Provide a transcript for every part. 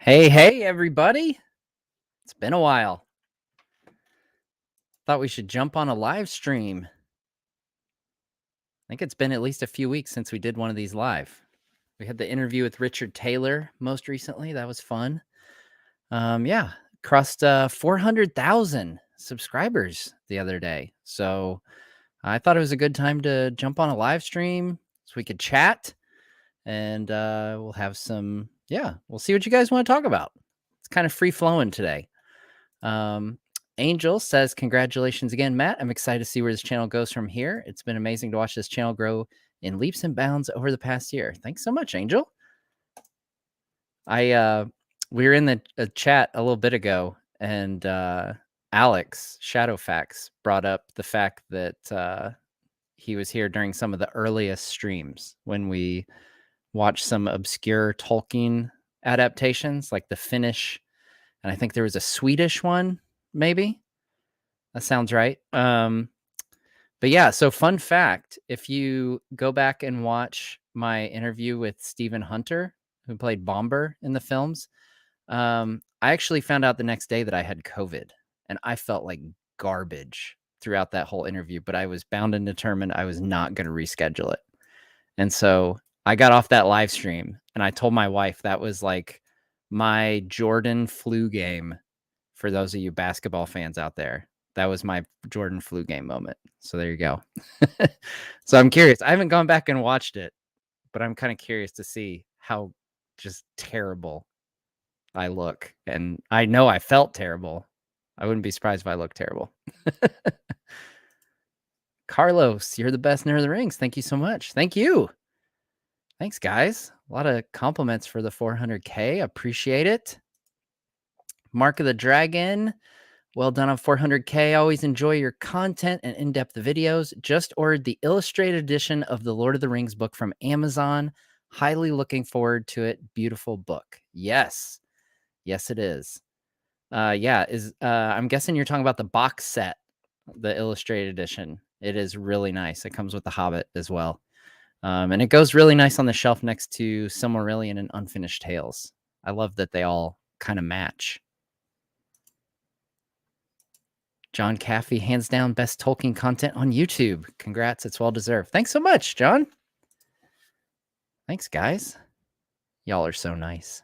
Hey, everybody. It's been a while. Thought we should jump on a live stream. I think it's been at least a few weeks since we did one of these live. We had the interview with Richard Taylor most recently. That was fun. Yeah, crossed 400,000 subscribers the other day. So I thought it was a good time to jump on a live stream so we could chat and we'll have some, we'll see what you guys want to talk about. It's kind of free flowing today. Angel says, congratulations again, Matt. I'm excited to see where this channel goes from here. It's been amazing to watch this channel grow in leaps and bounds over the past year. Thanks so much, Angel. We were in the chat a little bit ago, and Alex Shadowfax brought up the fact that he was here during some of the earliest streams when we watched some obscure Tolkien adaptations, like the Finnish, and I think there was a Swedish one. Maybe that sounds right. But yeah, so fun fact, if you go back and watch my interview with Stephen Hunter, who played Bomber in the films, I actually found out the next day that I had COVID, and I felt like garbage throughout that whole interview, but I was bound and determined I was not going to reschedule it. And so I got off that live stream and I told my wife that was like my Jordan flu game. For those of you basketball fans out there, that was my Jordan flu game moment. So there you go. So I'm curious. I haven't gone back and watched it, but I'm kind of curious to see how just terrible I look. And I know I felt terrible. I wouldn't be surprised if I looked terrible. Carlos, you're the best nerd of the rings. Thank you so much. Thank you. Thanks, guys. A lot of compliments for the 400K. Appreciate it. Mark of the Dragon. Well done on 400K. Always enjoy your content and in-depth videos. Just ordered the illustrated edition of the Lord of the Rings book from Amazon. Highly looking forward to it. Beautiful book. Yes. Yes, it is. I'm guessing you're talking about the box set, the illustrated edition. It is really nice. It comes with the Hobbit as well. And it goes really nice on the shelf next to Silmarillion and Unfinished Tales. I love that they all kind of match. John Caffey, hands down, best Tolkien content on YouTube. Congrats, it's well deserved. Thanks so much, John. Thanks, guys. Y'all are so nice.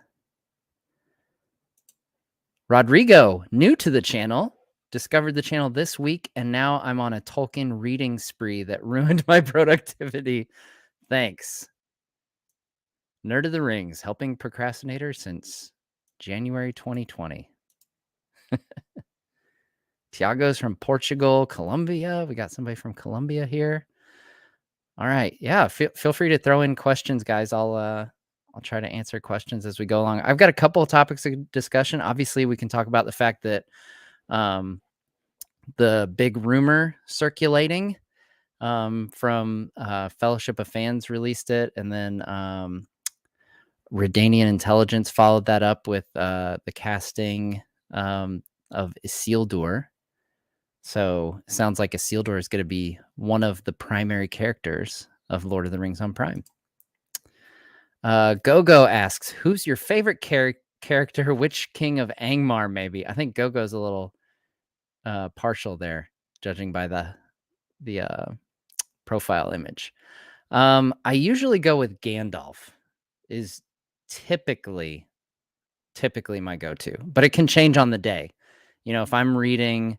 Rodrigo, new to the channel, discovered the channel this week, and now I'm on a Tolkien reading spree that ruined my productivity. Thanks. Nerd of the Rings, helping procrastinators since January 2020. Tiago's from Portugal, Colombia. We got somebody from Colombia here. All right. Yeah. Feel free to throw in questions, guys. I'll try to answer questions as we go along. I've got a couple of topics of discussion. Obviously, we can talk about the fact that the big rumor circulating from Fellowship of Fans released it, and then Redanian Intelligence followed that up with the casting of Isildur. So it sounds like Isildur is going to be one of the primary characters of Lord of the Rings on Prime. Gogo asks, who's your favorite character? Which king of Angmar, maybe? I think Gogo's a little partial there, judging by the profile image. I usually go with Gandalf. Is typically my go-to, but it can change on the day. You know, if I'm reading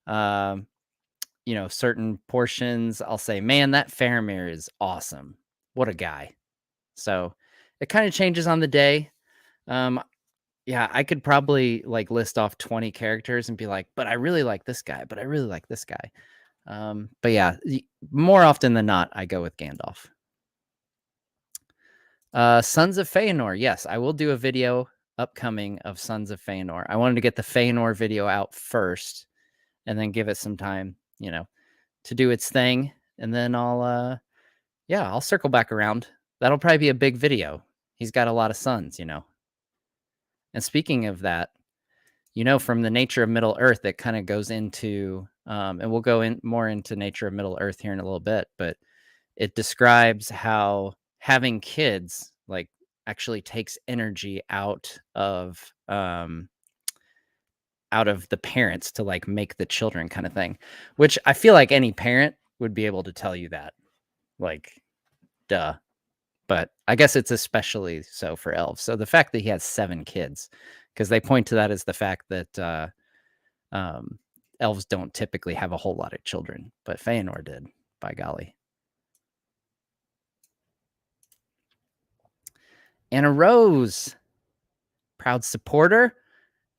certain portions, I'll say, man, that Faramir is awesome. What a guy. So it kind of changes on the day. I could probably like list off 20 characters and be like, but I really like this guy, but I really like this guy. But yeah, more often than not, I go with Gandalf. Sons of Feanor. Yes, I will do a video upcoming of Sons of Feanor. I wanted to get the Feanor video out first and then give it some time, to do its thing. And then I'll circle back around. That'll probably be a big video. He's got a lot of sons, And speaking of that, from the nature of Middle-earth, it kind of goes into, and we'll go in more into nature of Middle-earth here in a little bit, but it describes how having kids, like actually takes energy out of the parents to like make the children kind of thing, which I feel like any parent would be able to tell you that, like, duh. But I guess it's especially so for elves. So the fact that he has 7 kids, because they point to that as the fact that elves don't typically have a whole lot of children, but Feanor did, by golly. Anna Rose, proud supporter.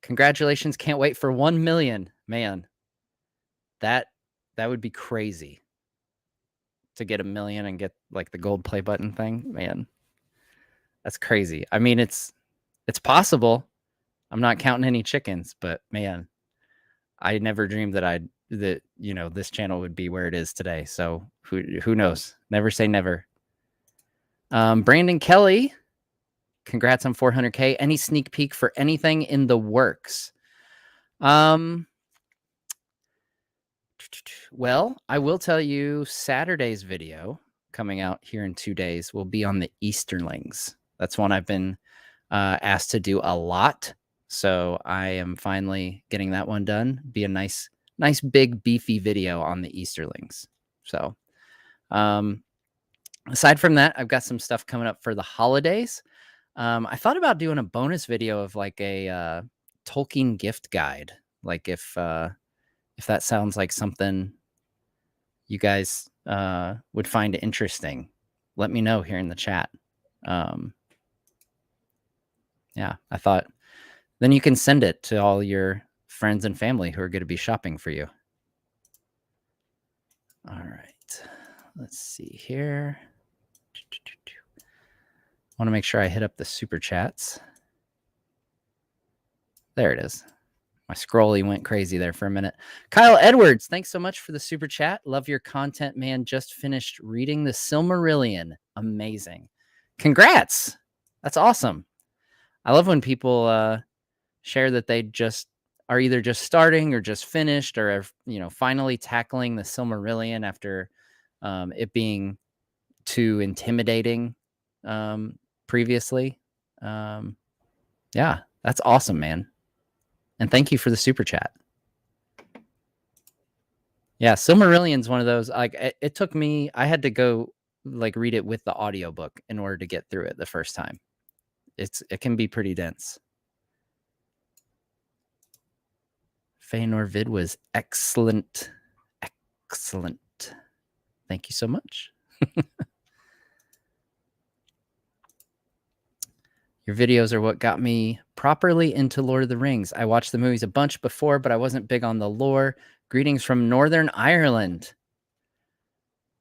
Congratulations. Can't wait for 1 million. Man, that would be crazy to get 1 million and get like the gold play button thing. Man, that's crazy. I mean, it's possible. I'm not counting any chickens, but man, I never dreamed that this channel would be where it is today. So who knows? Never say never. Brandon Kelly, congrats on 400K. Any sneak peek for anything in the works? Well, I will tell you Saturday's video coming out here in 2 days will be on the Easterlings. That's one I've been asked to do a lot. So I am finally getting that one done. Be a nice, big, beefy video on the Easterlings. So aside from that, I've got some stuff coming up for the holidays. I thought about doing a bonus video of like a Tolkien gift guide. Like if that sounds like something you guys would find interesting, let me know here in the chat. Yeah, I thought then you can send it to all your friends and family who are going to be shopping for you. All right, let's see here. Want to make sure I hit up the super chats. There it is. My scrolly went crazy there for a minute. Kyle Edwards, thanks so much for the super chat. Love your content, man. Just finished reading the Silmarillion. Amazing. Congrats. That's awesome. I love when people share that they just are either just starting or just finished or are, finally tackling the Silmarillion after it being too intimidating previously. Yeah, that's awesome, man. And thank you for the super chat. Yeah, Silmarillion's one of those, like, it took me, I had to go like read it with the audiobook in order to get through it the first time. It can be pretty dense. Feanor vid was excellent. Excellent. Thank you so much. Your videos are what got me properly into Lord of the Rings. I watched the movies a bunch before, but I wasn't big on the lore. Greetings from Northern Ireland.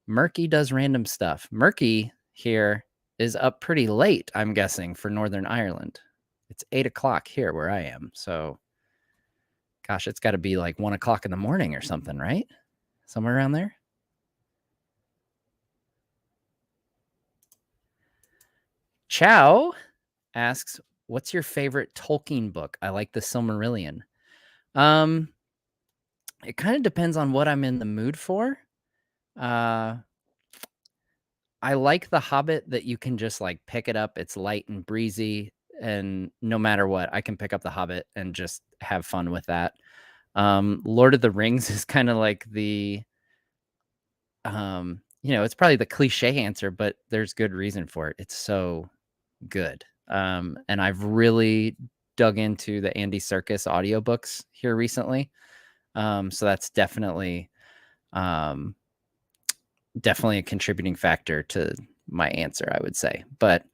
Murky does random stuff. Murky here is up pretty late, I'm guessing, for Northern Ireland. It's 8 o'clock here where I am. So, gosh, it's got to be like 1 o'clock in the morning or something, right? Somewhere around there. Chow asks, what's your favorite Tolkien book? I like the Silmarillion. It kind of depends on what I'm in the mood for. I like the Hobbit that you can just like pick it up. It's light and breezy, and no matter what, I can pick up the Hobbit and just have fun with that. Lord of the Rings is kind of like the, it's probably the cliche answer, but there's good reason for it. It's so good. And I've really dug into the Andy Serkis audiobooks here recently. So that's definitely a contributing factor to my answer, I would say. But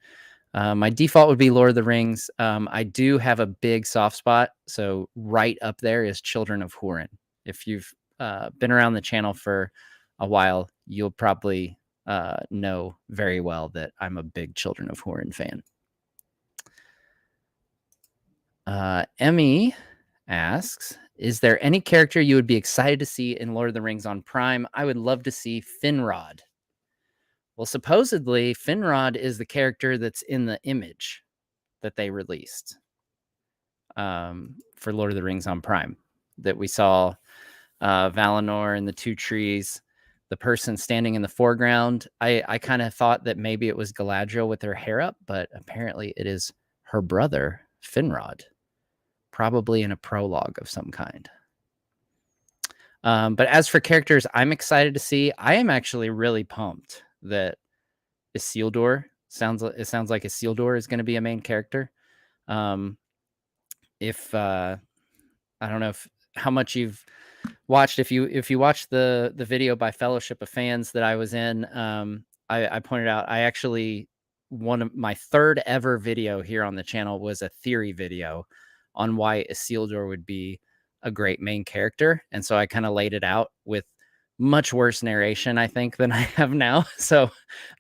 my default would be Lord of the Rings. I do have a big soft spot. So right up there is Children of Hurin. If you've been around the channel for a while, you'll probably know very well that I'm a big Children of Hurin fan. Emmy asks, is there any character you would be excited to see in Lord of the Rings on Prime? I would love to see Finrod. Well, supposedly Finrod is the character that's in the image that they released for Lord of the Rings on Prime, that we saw Valinor and the two trees the person standing in the foreground, I kind of thought that maybe it was Galadriel with her hair up, but apparently it is her brother, Finrod, probably in a prologue of some kind. But as for characters I'm excited to see, I am actually really pumped that Isildur sounds like Isildur is going to be a main character. If I don't know how much you've watched, if you watched the video by Fellowship of Fans that I was in, I pointed out I actually, one of my third ever video here on the channel was a theory video on why Isildur would be a great main character, and so I kind of laid it out with much worse narration, I think, than I have now. So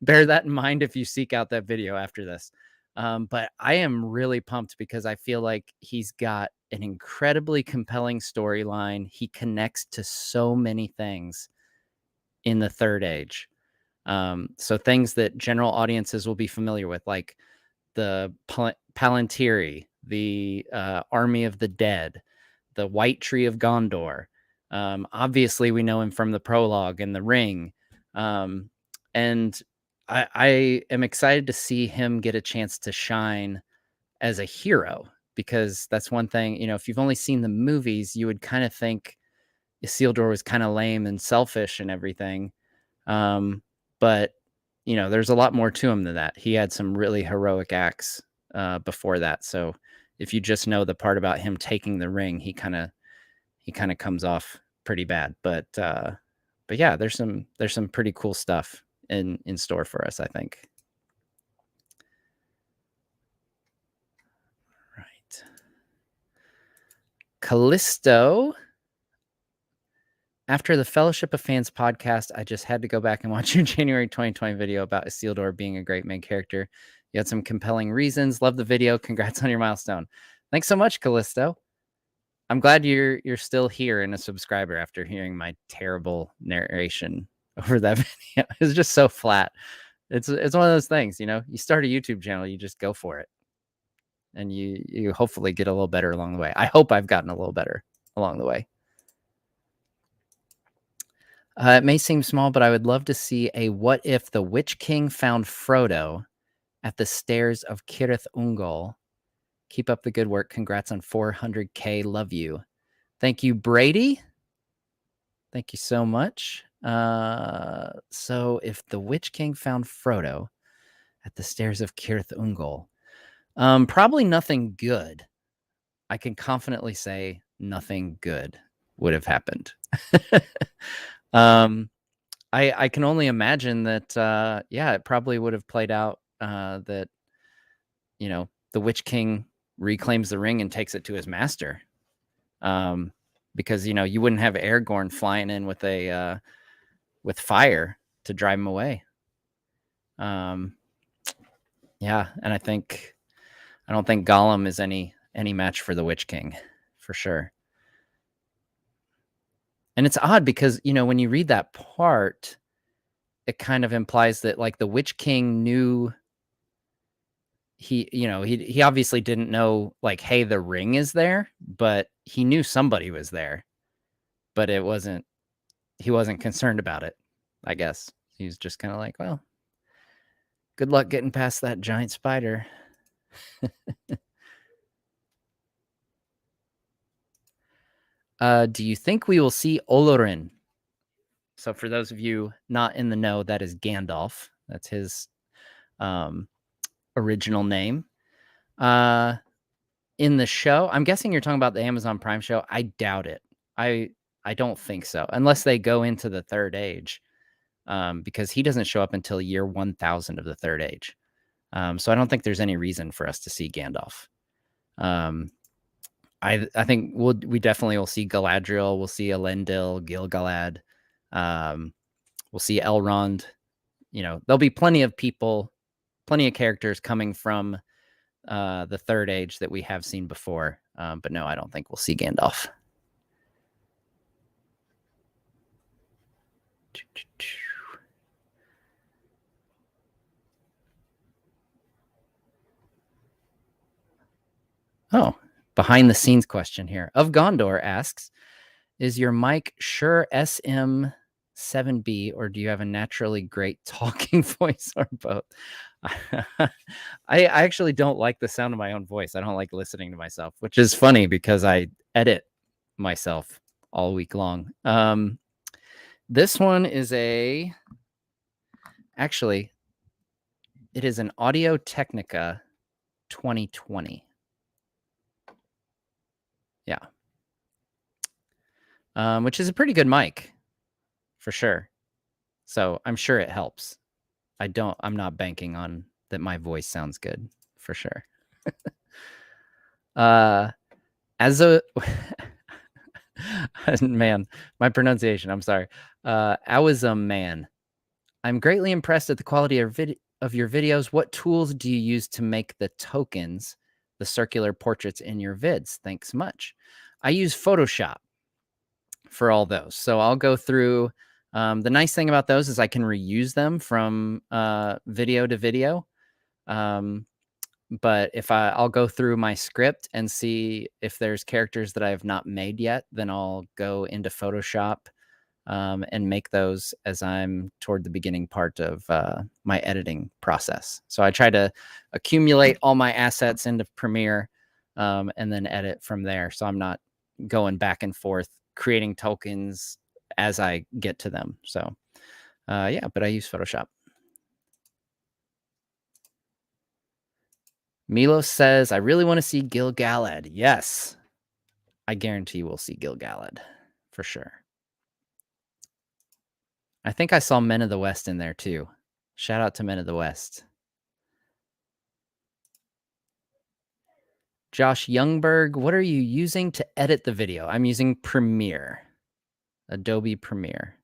bear that in mind if you seek out that video after this. But I am really pumped because I feel like he's got an incredibly compelling storyline. He connects to so many things in the Third Age. So things that general audiences will be familiar with, like the Palantiri, the Army of the Dead, the White Tree of Gondor. Obviously, we know him from the prologue and the Ring. And I am excited to see him get a chance to shine as a hero, because that's one thing, if you've only seen the movies, you would kind of think Isildur was kind of lame and selfish and everything. But, there's a lot more to him than that. He had some really heroic acts before that. So if you just know the part about him taking the ring, he kind of comes off pretty bad. But yeah, there's some pretty cool stuff in store for us, I think. Right. Callisto. After the Fellowship of Fans podcast, I just had to go back and watch your January 2020 video about Isildur being a great main character. You had some compelling reasons. Love the video. Congrats on your milestone. Thanks so much, Callisto. I'm glad you're still here and a subscriber after hearing my terrible narration over that video. It's just so flat. It's one of those things, you start a YouTube channel, you just go for it. And you hopefully get a little better along the way. I hope I've gotten a little better along the way. It may seem small, but I would love to see a what if the Witch King found Frodo at the stairs of Cirith Ungol. Keep up the good work. Congrats on 400K. Love you. Thank you, Brady. Thank you so much. So if the Witch King found Frodo at the stairs of Cirith Ungol, probably nothing good. I can confidently say nothing good would have happened. I can only imagine that, it probably would have played out that, the Witch King reclaims the ring and takes it to his master. Because, you wouldn't have Aragorn flying in with with fire to drive him away. And I don't think Gollum is any match for the Witch King, for sure. And it's odd because, when you read that part, it kind of implies that, like, the Witch King knew he obviously didn't know, like, hey, the ring is there, but he knew somebody was there, but he wasn't concerned about it, I guess. He was just kind of like, well, good luck getting past that giant spider. Do you think we will see Olorin? So for those of you not in the know, that is Gandalf. That's his original name. In the show, I'm guessing you're talking about the Amazon Prime show. I doubt it. I don't think so, unless they go into the Third Age, because he doesn't show up until year 1000 of the Third Age. So I don't think there's any reason for us to see Gandalf. I think we definitely will see Galadriel. We'll see Elendil, Gil-galad. We'll see Elrond. There'll be plenty of people, plenty of characters coming from the Third Age that we have seen before. But no, I don't think we'll see Gandalf. Oh, behind the scenes question here. Of Gondor asks, is your mic Shure SM 7B, or do you have a naturally great talking voice, or both? I actually don't like the sound of my own voice. I don't like listening to myself, which is funny because I edit myself all week long. This one is actually, it is an Audio-Technica 2020. Yeah. Which is a pretty good mic for sure. So I'm sure it helps. I'm not banking on that my voice sounds good for sure. As a man, my pronunciation, I'm sorry. I was a man. I'm greatly impressed at the quality of your videos. What tools do you use to make the tokens, the circular portraits in your vids? Thanks much. I use Photoshop for all those. So I'll go through. The nice thing about those is I can reuse them from video to video. But if I'll go through my script and see if there's characters that I have not made yet, then I'll go into Photoshop and make those as I'm toward the beginning part of my editing process. So I try to accumulate all my assets into Premiere and then edit from there. So I'm not going back and forth creating tokens as I get to them. So yeah, but I use Photoshop. Milos says, I really want to see Gil-galad. Yes, I guarantee we'll see Gil-galad for sure. I think I saw Men of the West in there too. Shout out to Men of the West. Josh Youngberg, what are you using to edit the video? I'm using Premiere, Adobe Premiere.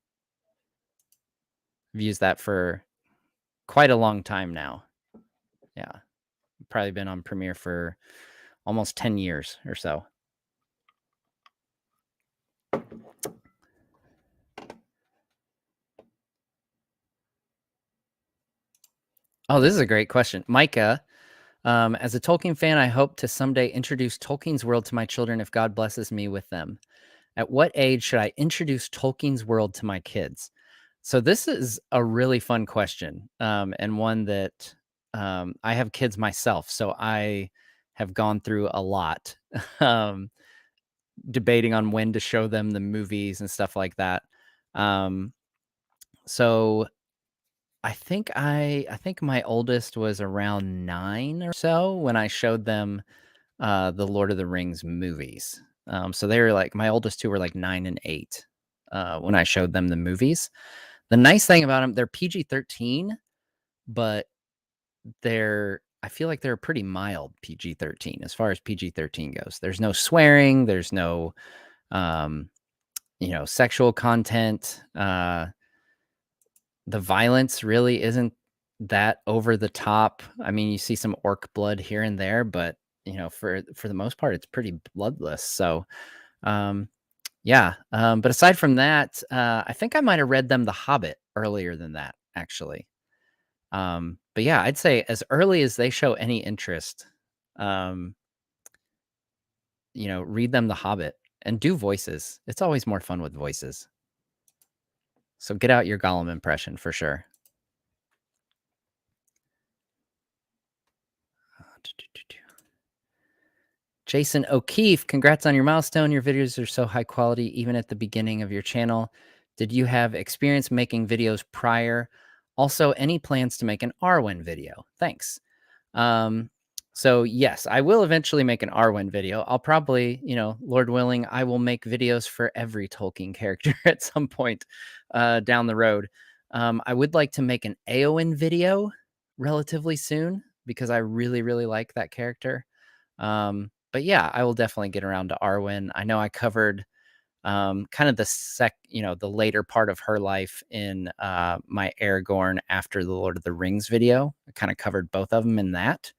I've used that for quite a long time now. Yeah, probably been on Premiere for almost 10 years or so. Oh, this is a great question. Micah, as a Tolkien fan, I hope to someday introduce Tolkien's world to my children if God blesses me with them. At what age should I introduce Tolkien's world to my kids? So this is a really fun question, and one that I have kids myself, so I have gone through a lot debating on when to show them the movies and stuff like that. So I think my oldest was around 9 or so when I showed them the Lord of the Rings movies. So they were like, my oldest two were like 9 and 8 when I showed them the movies. The nice thing about them, they're PG-13, but I feel like they're a pretty mild PG-13 as far as PG-13 goes. There's no swearing, there's no sexual content. The violence really isn't that over the top. I mean, you see some orc blood here and there, but for the most part, it's pretty bloodless. So, yeah. But aside from that, I think I might have read them The Hobbit earlier than that, actually. But yeah, I'd say as early as they show any interest, read them The Hobbit and do voices. It's always more fun with voices. So get out your Gollum impression for sure. Jason O'Keefe, congrats on your milestone. Your videos are so high quality, even at the beginning of your channel. Did you have experience making videos prior? Also, any plans to make an Arwen video? Thanks. So yes, I will eventually make an Arwen video. I'll probably, Lord willing, I will make videos for every Tolkien character at some point down the road. I would like to make an Eowyn video relatively soon because I really, really like that character. But yeah, I will definitely get around to Arwen. I know I covered kind of the later part of her life in my Aragorn after the Lord of the Rings video. I kind of covered both of them in that.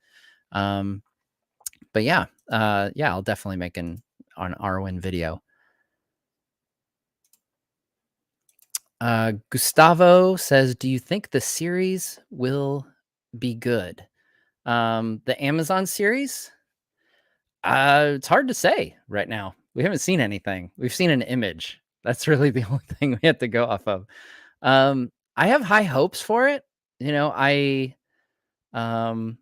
But yeah, I'll definitely make an Arwen video. Gustavo says, do you think the series will be good? The Amazon series? It's hard to say right now. We haven't seen anything. We've seen an image. That's really the only thing we have to go off of. I have high hopes for it. You know, um,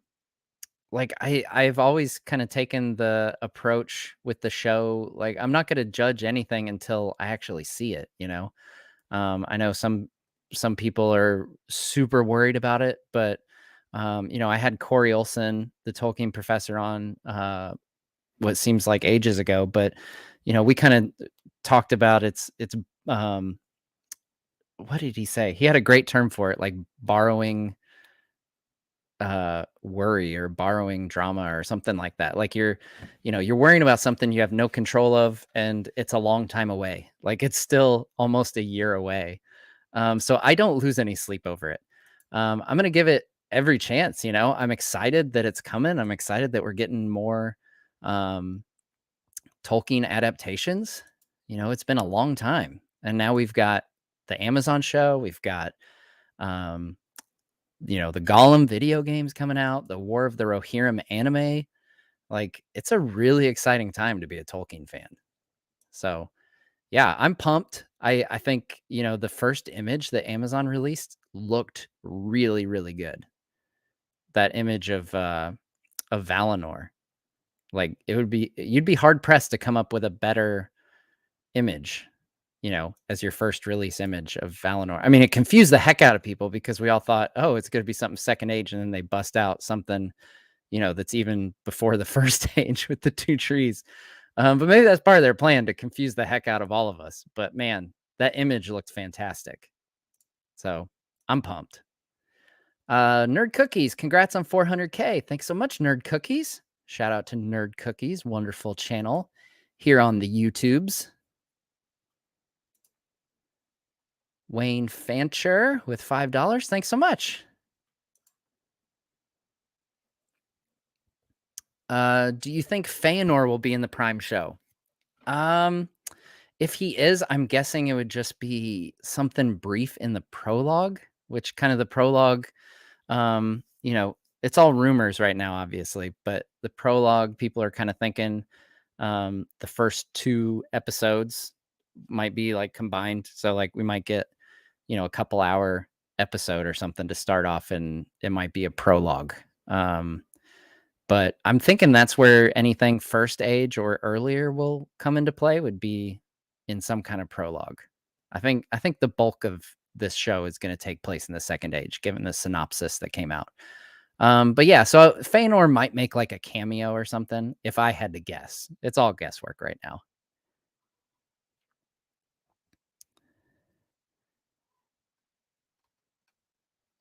I've always kind of taken the approach with the show, like, I'm not gonna judge anything until I actually see it, you know? I know some people are super worried about it, but, you know, I had Corey Olson, the Tolkien professor, on, what seems like ages ago, but, you know, we kinda talked about um what did he say? He had a great term for it, like borrowing worry or borrowing drama or something like that. Like you know, you're worrying about something you have no control of and it's a long time away. Like it's still almost a year away. So I don't lose any sleep over it. I'm gonna give it every chance, you know. I'm excited that it's coming. I'm excited that we're getting more um Tolkien adaptations. You know, it's been a long time. And now we've got the Amazon show, we've got um you know, the Gollum video games coming out, the War of the Rohirrim anime. Like, it's a really exciting time to be a Tolkien fan. So, yeah, I'm pumped. I think, you know, the first image that Amazon released looked really, really good. That image of Valinor. Like, you'd be hard pressed to come up with a better image, you know, as your first release image of Valinor. I mean, it confused the heck out of people because we all thought, "Oh, it's gonna be something second age," and then they bust out something, you know, that's even before the first age with the 2 trees. But maybe that's part of their plan to confuse the heck out of all of us. But man, that image looked fantastic. So, I'm pumped. Nerd Cookies, congrats on 400K. Thanks so much, Nerd Cookies. Shout out to Nerd Cookies, wonderful channel here on the YouTubes. Wayne Fancher with $5. Thanks so much. Do you think Feanor will be in the Prime show? Um, if he is, I'm guessing it would just be something brief in the prologue, which kind of the prologue, you know, it's all rumors right now, obviously, but the prologue, people are kind of thinking the first 2 episodes might be like combined. So like we might get, you know, a couple hour episode or something to start off and it might be a prologue. But I'm thinking that's where anything first age or earlier will come into play would be in some kind of prologue. I think the bulk of this show is going to take place in the second age, given the synopsis that came out. But yeah, so Feanor might make like a cameo or something if I had to guess. It's all guesswork right now.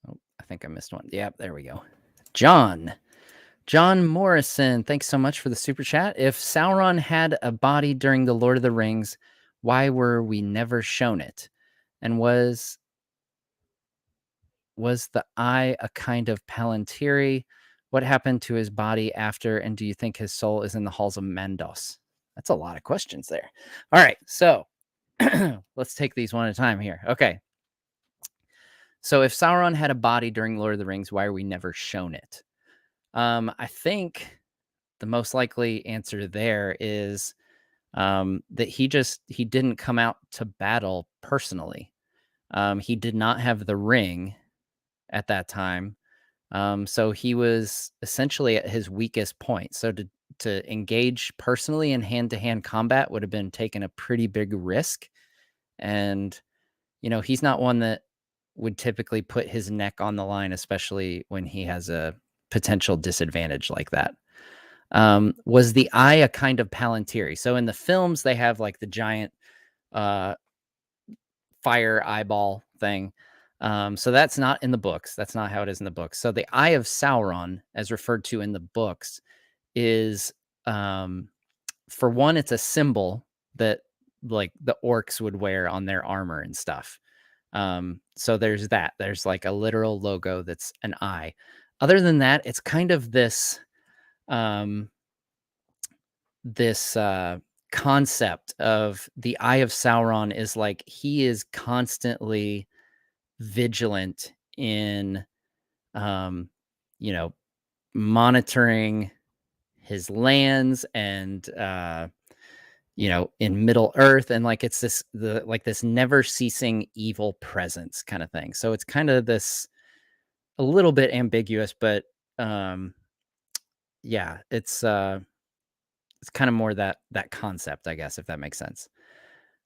Oh, I think I missed one. Yep, there we go. John. John Morrison, thanks so much for the super chat. If Sauron had a body during the Lord of the Rings, why were we never shown it? And was the eye a kind of palantiri? What happened to his body after? And do you think his soul is in the halls of Mandos? That's a lot of questions there. All right, so let's take these one at a time here. Okay. So if Sauron had a body during Lord of the Rings, why are we never shown it? I think the most likely answer there is that he didn't come out to battle personally. He did not have the ring at that time, so he was essentially at his weakest point. So to engage personally in hand to hand combat would have been taking a pretty big risk, and you know he's not one that would typically put his neck on the line, especially when he has a potential disadvantage like that. Was the eye a kind of palantiri? So in the films, they have like the giant uh, fire eyeball thing. So that's not in the books. That's not how it is in the books. So the Eye of Sauron, as referred to in the books, is for one, it's a symbol that like the orcs would wear on their armor and stuff. So there's that. There's like a literal logo that's an eye. Other than that, it's kind of um, this concept of the Eye of Sauron is like he is constantly vigilant in um, you know, monitoring his lands and in Middle-earth, and like it's this never ceasing evil presence kind of thing. So it's kind of this a little bit ambiguous, but um yeah, it's kind of more that concept, I guess, if that makes sense.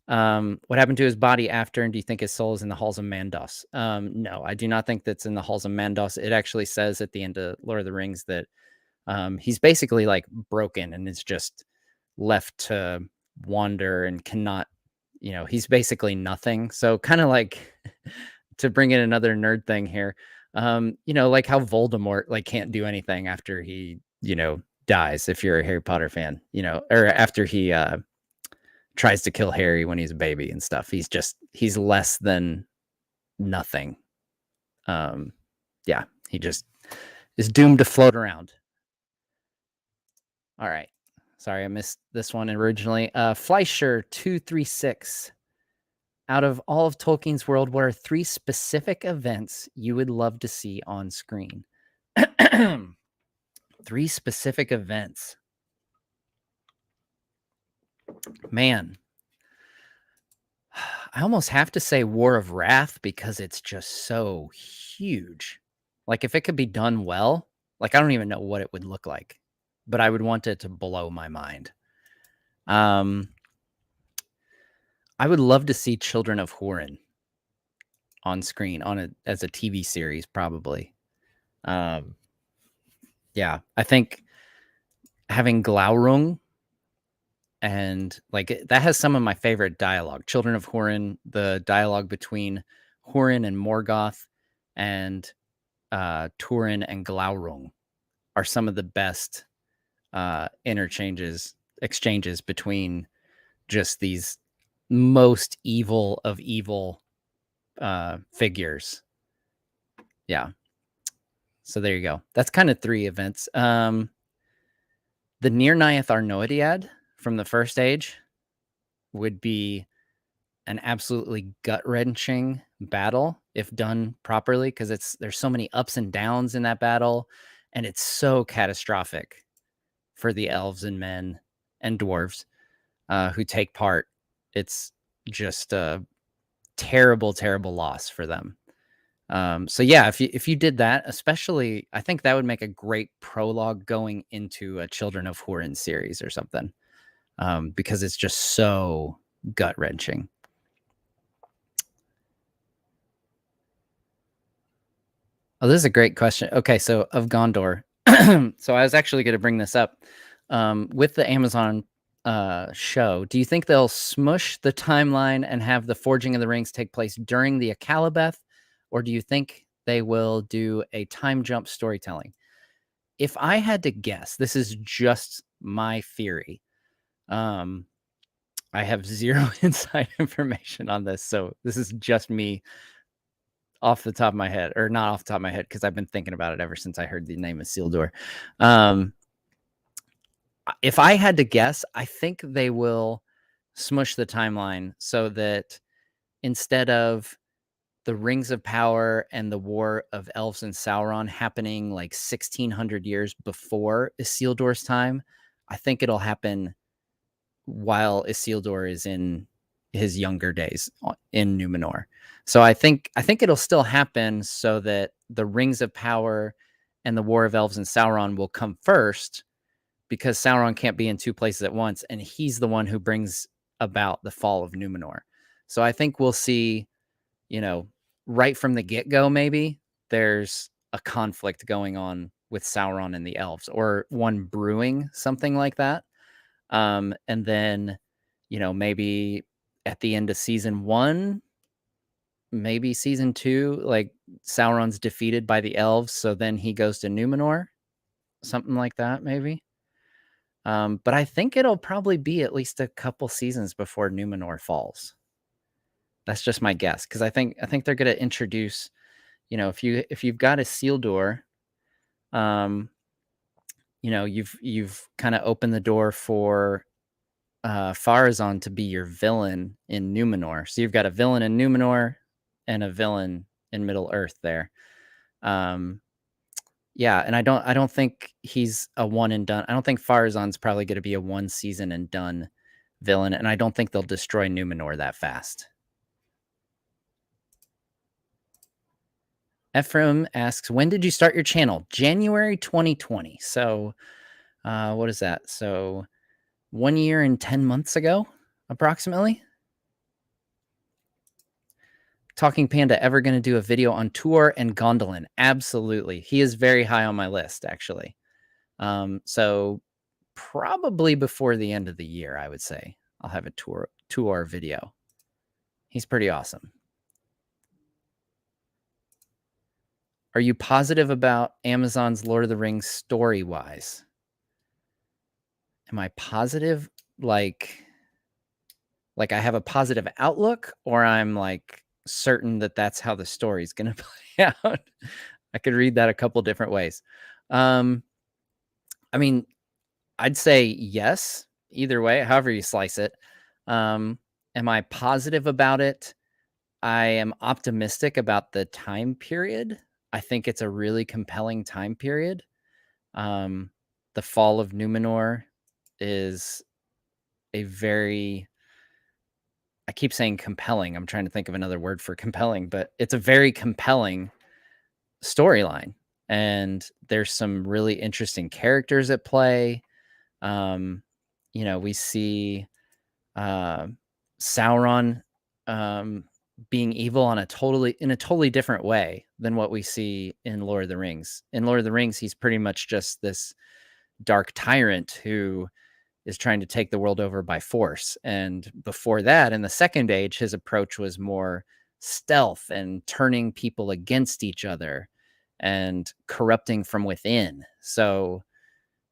What happened to his body after, and do you think his soul is in the halls of Mandos? No, I do not think that's in the halls of Mandos. It actually says at the end of Lord of the Rings that he's basically like broken and is just left to wander and cannot, he's basically nothing. So kind of like to bring in another nerd thing here, like how Voldemort like can't do anything after he, dies, if you're a Harry Potter fan, or after he tries to kill Harry when he's a baby and stuff. He's less than nothing. Yeah, he just is doomed to float around. All right. Sorry, I missed this one originally. Fleischer236. Out of all of Tolkien's world, what are 3 specific events you would love to see on screen? 3 specific events. Man, I almost have to say War of Wrath because it's just so huge. Like, if it could be done well, like, I don't even know what it would look like, but I would want it to blow my mind. I would love to see Children of Hurin on screen as a TV series, probably. Yeah, I think having Glaurung and like that has some of my favorite dialogue. Children of Hurin, the dialogue between Hurin and Morgoth and Turin and Glaurung are some of the best exchanges between just these most evil of evil figures. Yeah. So there you go. That's kind of 3 events. The Nir Naiath Arnoediad from the First Age would be an absolutely gut-wrenching battle if done properly, because there's so many ups and downs in that battle, and it's so catastrophic for the elves and men and dwarves who take part. It's just a terrible, terrible loss for them. So yeah, if you did that, especially, I think that would make a great prologue going into a Children of Hurin series or something, because it's just so gut-wrenching. Oh, this is a great question. Okay, so of Gondor. So I was actually going to bring this up. With the Amazon show, do you think they'll smush the timeline and have the Forging of the Rings take place during the Akalabeth, or do you think they will do a time jump storytelling? If I had to guess, this is just my theory. I have zero inside information on this, so this is just me off the top of my head, or not off the top of my head, because I've been thinking about it ever since I heard the name of Isildur. If I had to guess, I think they will smush the timeline so that instead of the Rings of Power and the War of Elves and Sauron happening like 1600 years before Isildur's time, I think it'll happen while Isildur is in his younger days in Numenor. So I think it'll still happen so that the Rings of Power and the War of Elves and Sauron will come first, because Sauron can't be in 2 places at once, and he's the one who brings about the fall of Numenor. So I think we'll see, right from the get-go, maybe there's a conflict going on with Sauron and the elves, or one brewing, something like that. And then, maybe at the end of season 1, maybe season 2, like Sauron's defeated by the elves, so then he goes to Numenor, something like that, maybe. But I think it'll probably be at least a couple seasons before Numenor falls. That's just my guess, because I think they're going to introduce, if you've got Isildur, you've kind of opened the door for Pharazôn to be your villain in Numenor. So you've got a villain in Numenor and a villain in Middle-earth there. Yeah, and I don't think he's a one and done. I don't think Pharazôn's probably going to be a 1 season and done villain, and I don't think they'll destroy Numenor that fast. Ephraim asks, when did you start your channel? January 2020. So what is that? So 1 year and 10 months ago, approximately. Talking Panda ever going to do a video on Tuor and Gondolin? Absolutely. He is very high on my list, actually. So probably before the end of the year, I would say I'll have a Tuor video. He's pretty awesome. Are you positive about Amazon's Lord of the Rings story-wise? Am I positive? Like I have a positive outlook, or I'm like certain that that's how the story's going to play out? I could read that a couple different ways. I mean, I'd say yes, either way, however you slice it. Am I positive about it? I am optimistic about the time period. I think it's a really compelling time period. The fall of Numenor is a very, I keep saying compelling. I'm trying to think of another word for compelling, but it's a very compelling storyline. And there's some really interesting characters at play. We see Sauron being evil in a totally different way than what we see in Lord of the Rings. In Lord of the Rings, he's pretty much just this dark tyrant who is trying to take the world over by force. And before that, in the Second Age, his approach was more stealth and turning people against each other and corrupting from within. So,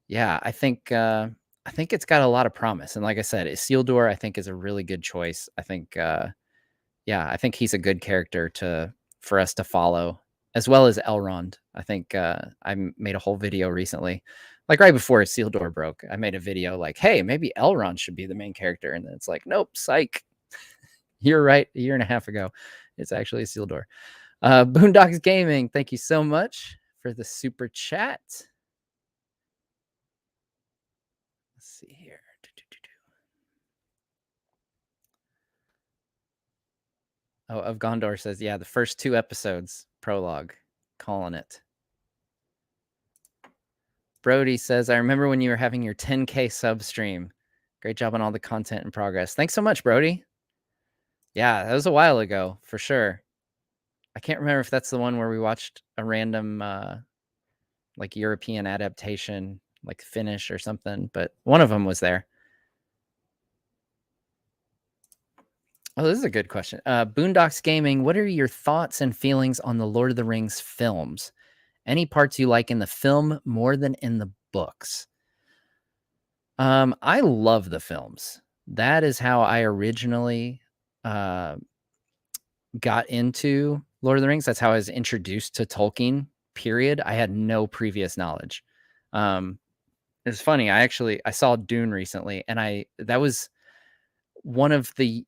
yeah, I think it's got a lot of promise. And like I said, Isildur, I think, is a really good choice. I think, I think he's a good character for us to follow, as well as Elrond. I think I made a whole video recently, like right before Isildur broke. I made a video like, hey, maybe Elrond should be the main character. And then it's like, nope, psych. You're right. A year and a half ago, it's actually Isildur. Boondocks Gaming, thank you so much for the super chat. Let's see here. Oh, of Gondor says, yeah, the first 2 episodes, prologue, calling it. Brody says, I remember when you were having your 10K sub stream. Great job on all the content and progress. Thanks so much, Brody. Yeah, that was a while ago, for sure. I can't remember if that's the one where we watched a random, like, European adaptation, like Finnish or something, but one of them was there. Oh, this is a good question. Boondocks Gaming, what are your thoughts and feelings on the Lord of the Rings films? Any parts you like in the film more than in the books? I love the films. That is how I originally got into Lord of the Rings. That's how I was introduced to Tolkien, period. I had no previous knowledge. It's funny. I saw Dune recently, and that was one of the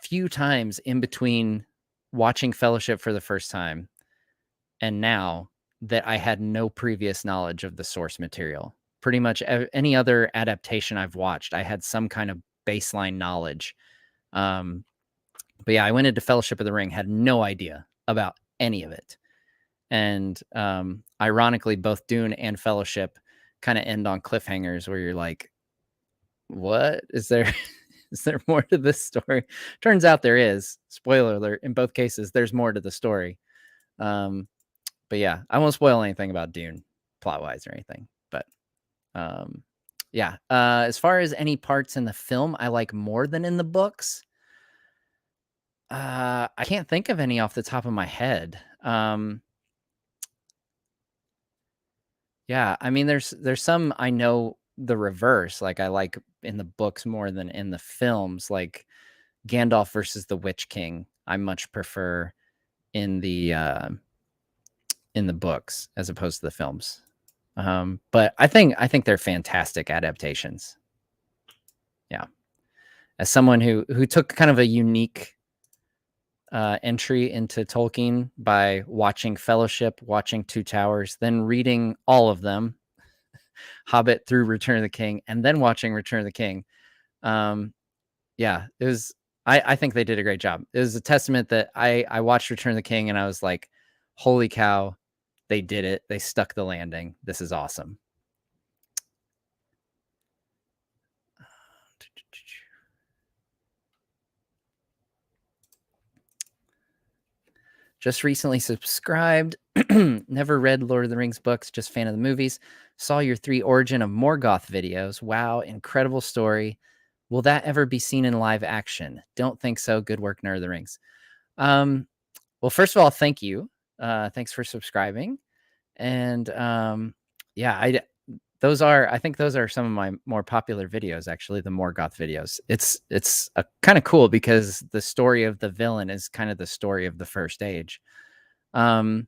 few times in between watching Fellowship for the first time and now that I had no previous knowledge of the source material. Pretty much any other adaptation I've watched, I had some kind of baseline knowledge. But yeah, I went into Fellowship of the Ring, had no idea about any of it. And ironically, both Dune and Fellowship kind of end on cliffhangers where you're like, what is there? Is there more to this story? Turns out there is. Spoiler alert. In both cases, there's more to the story. But yeah, I won't spoil anything about Dune plot-wise or anything. But yeah, as far as any parts in the film I like more than in the books, I can't think of any off the top of my head. Yeah, I mean, there's some I know the reverse. Like I like in the books more than in the films. Like Gandalf versus the Witch King, I much prefer in the books as opposed to the films. But I think they're fantastic adaptations. Yeah, as someone who took kind of a unique entry into Tolkien by watching Fellowship, watching Two Towers, then reading all of them, Hobbit through Return of the King, and then watching Return of the King. Yeah, it was. I think they did a great job. It was a testament that I watched Return of the King and I was like, holy cow, they did it. They stuck the landing. This is awesome. Just recently subscribed. Never read Lord of the Rings books, just fan of the movies. Saw your 3 Origin of Morgoth videos. Wow, incredible story. Will that ever be seen in live action? Don't think so. Good work, Nerd of the Rings. Well, first of all, thank you. Thanks for subscribing. And yeah, I think those are some of my more popular videos, actually, the Morgoth videos. It's kind of cool because the story of the villain is kind of the story of the First Age. Um,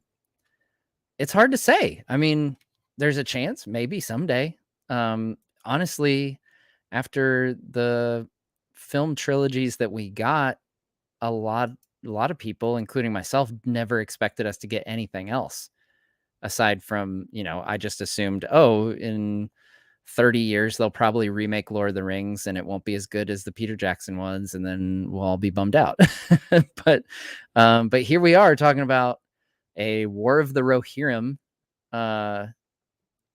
it's hard to say. I mean, there's a chance, maybe someday. Honestly, after the film trilogies that we got, a lot of people, including myself, never expected us to get anything else aside from, I just assumed, oh, in 30 years they'll probably remake Lord of the Rings and it won't be as good as the Peter Jackson ones, and then we'll all be bummed out. but but here we are talking about a War of the Rohirrim uh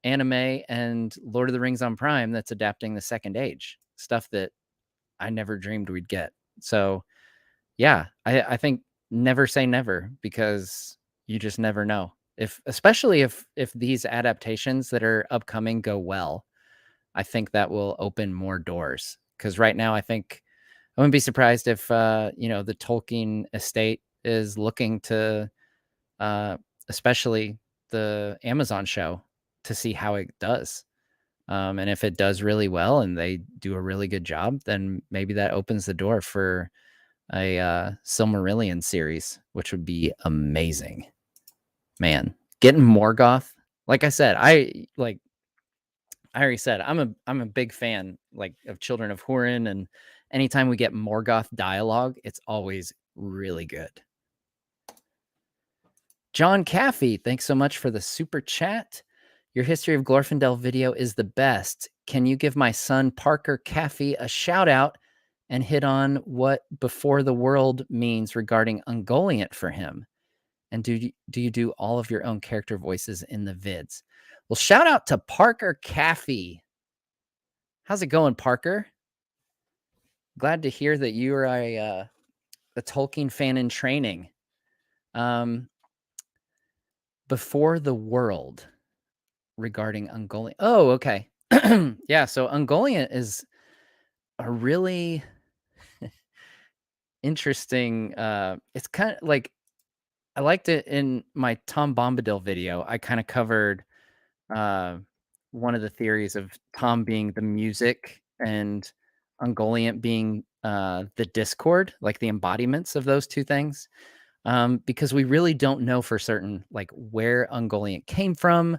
anime and Lord of the Rings on Prime that's adapting the Second Age, stuff that I never dreamed we'd get. So yeah, I think never say never, because you just never know. Especially if these adaptations that are upcoming go well, I think that will open more doors. Because right now, I think I wouldn't be surprised if the Tolkien estate is looking to, uh, especially the Amazon show, to see how it does. And if it does really well and they do a really good job, then maybe that opens the door for a Silmarillion series, which would be amazing. Man, getting Morgoth. Like I said, I already said I'm a big fan, like, of Children of Hurin, and anytime we get Morgoth dialogue, it's always really good. John Caffey, thanks so much for the super chat. Your History of Glorfindel video is the best. Can you give my son Parker Caffey a shout out and hit on what before the world means regarding Ungoliant for him? And do you do all of your own character voices in the vids? Well, shout out to Parker Caffey. How's it going, Parker? Glad to hear that you are a Tolkien fan in training. Before the world regarding Ungoliant. Oh, okay. Yeah, so Ungoliant is a really interesting. It's kind of like, I liked it in my Tom Bombadil video. I kind of covered uh, one of the theories of Tom being the music and Ungoliant being the discord, like the embodiments of those two things. Because we really don't know for certain, like, where Ungoliant came from,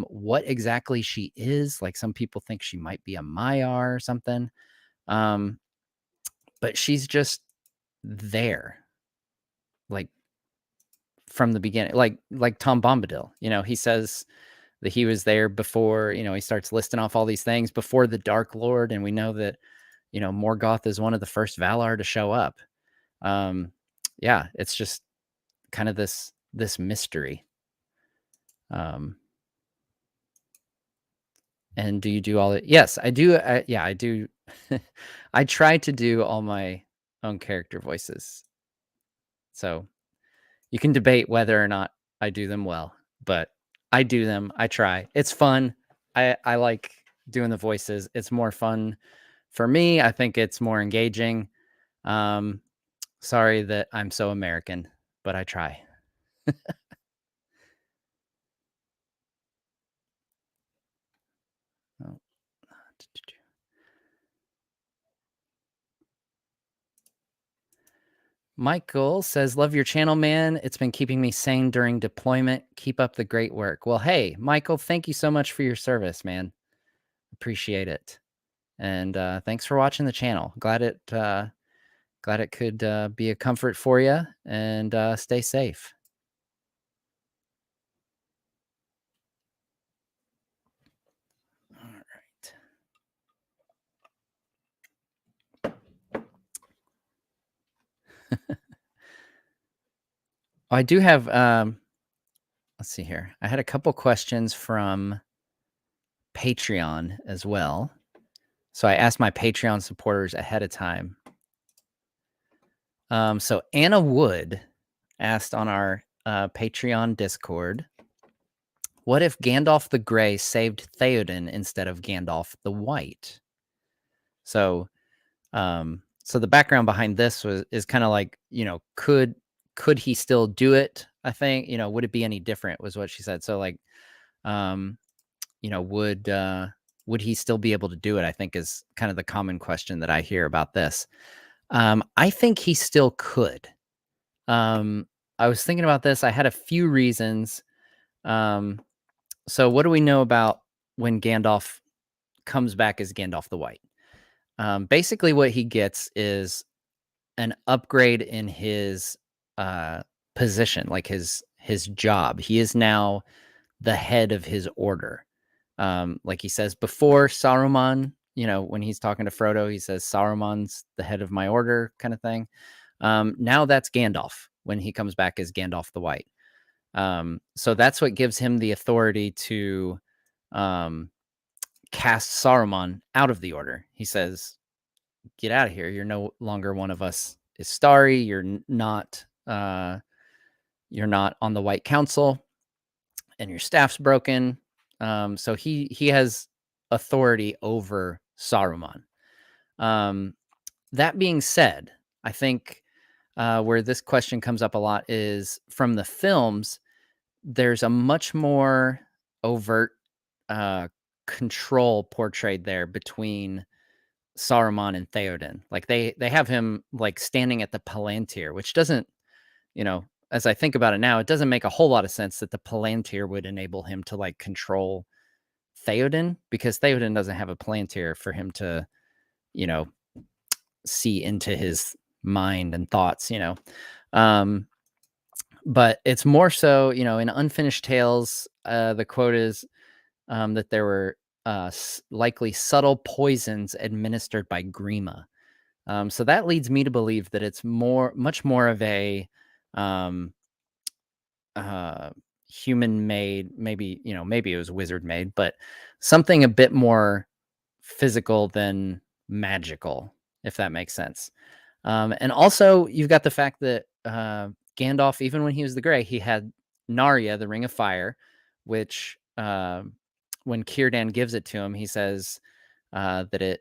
what exactly she is. Like, some people think she might be a Maiar or something, um, but she's just there, like, from the beginning. Like Tom Bombadil, he says that he was there before. He starts listing off all these things before the Dark Lord, and we know that Morgoth is one of the first Valar to show up. Yeah, it's just kind of this mystery. And do you do all it? Yes, I do. Yeah, I do. I try to do all my own character voices. So you can debate whether or not I do them well, but I do them. I try. It's fun. I like doing the voices. It's more fun for me. I think it's more engaging. Um, sorry that I'm so American, but I try. Oh. Michael says, love your channel, man. It's been keeping me sane during deployment. Keep up the great work. Well, hey, Michael, thank you so much for your service, man. Appreciate it. And thanks for watching the channel. Glad it could be a comfort for you, and stay safe. All right. I do have, let's see here. I had a couple questions from Patreon as well. So I asked my Patreon supporters ahead of time. So Anna Wood asked on our Patreon Discord, what if Gandalf the Grey saved Theoden instead of Gandalf the White? So, so the background behind this is kind of like, could he still do it? I think, would it be any different? Was what she said. So like, um, would he still be able to do it? I think is kind of the common question that I hear about this. I think he still could. I was thinking about this. I had a few reasons. So what do we know about when Gandalf comes back as Gandalf the White? Basically, what he gets is an upgrade in his position, like his job. He is now the head of his order. Like he says before, Saruman, when he's talking to Frodo, he says Saruman's the head of my order, kind of thing. Now that's Gandalf when he comes back as Gandalf the White. So that's what gives him the authority to cast Saruman out of the order. He says, "Get out of here! You're no longer one of us. Istari. You're not. You're not on the White Council, and your staff's broken." So he has authority over Saruman. That being said, I think where this question comes up a lot is from the films. There's a much more overt control portrayed there between Saruman and Theoden. Like they have him like standing at the Palantir, which doesn't, as I think about it now, it doesn't make a whole lot of sense that the Palantir would enable him to like control Theoden, because Theoden doesn't have a Palantir for him to, you know, see into his mind and thoughts, but it's more so, in Unfinished Tales, the quote is that there were likely subtle poisons administered by Grima. So that leads me to believe that it's much more of a human made, maybe, maybe it was wizard made, but something a bit more physical than magical, if that makes sense. And also, you've got the fact that Gandalf, even when he was the Grey, he had Narya, the Ring of Fire, which when Círdan gives it to him, he says that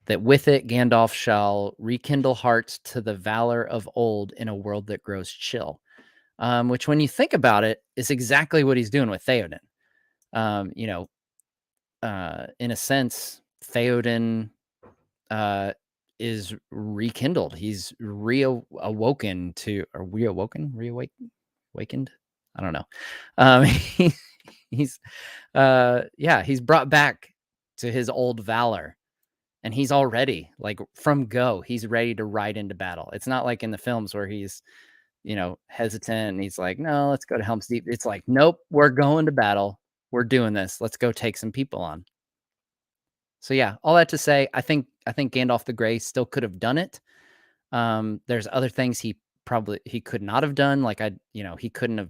with it Gandalf shall rekindle hearts to the valor of old in a world that grows chill. Which, when you think about it, is exactly what he's doing with Theoden. In a sense, Theoden is rekindled. He's reawakened. I don't know. He's he's brought back to his old valor, and he's already like from go. He's ready to ride into battle. It's not like in the films where he's hesitant and he's like, no, let's go to Helm's Deep. It's like, nope, we're going to battle. We're doing this. Let's go take some people on. So yeah, all that to say, I think Gandalf the Grey still could have done it. There's other things he could not have done. Like he couldn't have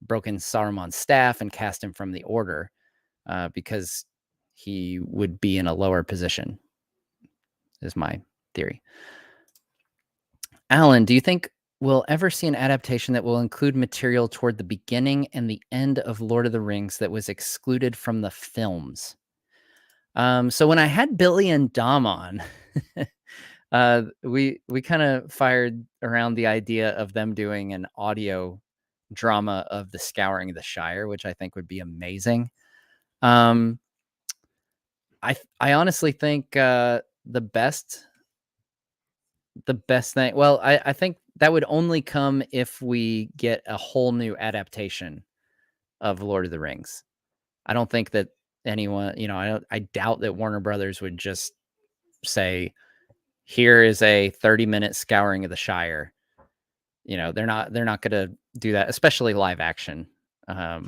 broken Saruman's staff and cast him from the order because he would be in a lower position, is my theory. Alan, do you think we'll ever see an adaptation that will include material toward the beginning and the end of Lord of the Rings that was excluded from the films? So when I had Billy and Dom on, we kind of fired around the idea of them doing an audio drama of the Scouring of the Shire, which I think would be amazing. I honestly think the best thing. Well, I think that would only come if we get a whole new adaptation of Lord of the Rings. I don't think that anyone, I doubt that Warner Brothers would just say, here is a 30-minute Scouring of the Shire. They're not going to do that, especially live action. I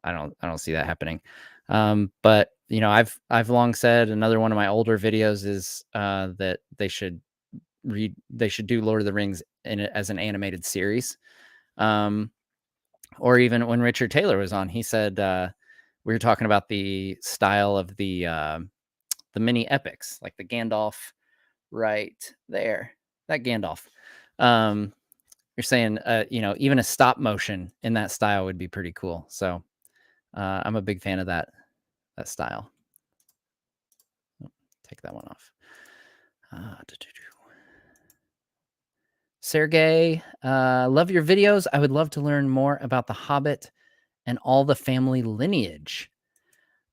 don't see that happening. But I've long said, another one of my older videos is that they should they should do Lord of the Rings as an animated series. Or even when Richard Taylor was on, he said we were talking about the style of the mini epics, like the Gandalf right there, that Gandalf. You're saying, even a stop motion in that style would be pretty cool. So I'm a big fan of that style. Take that one off. Sergey, love your videos. I would love to learn more about the Hobbit and all the family lineage.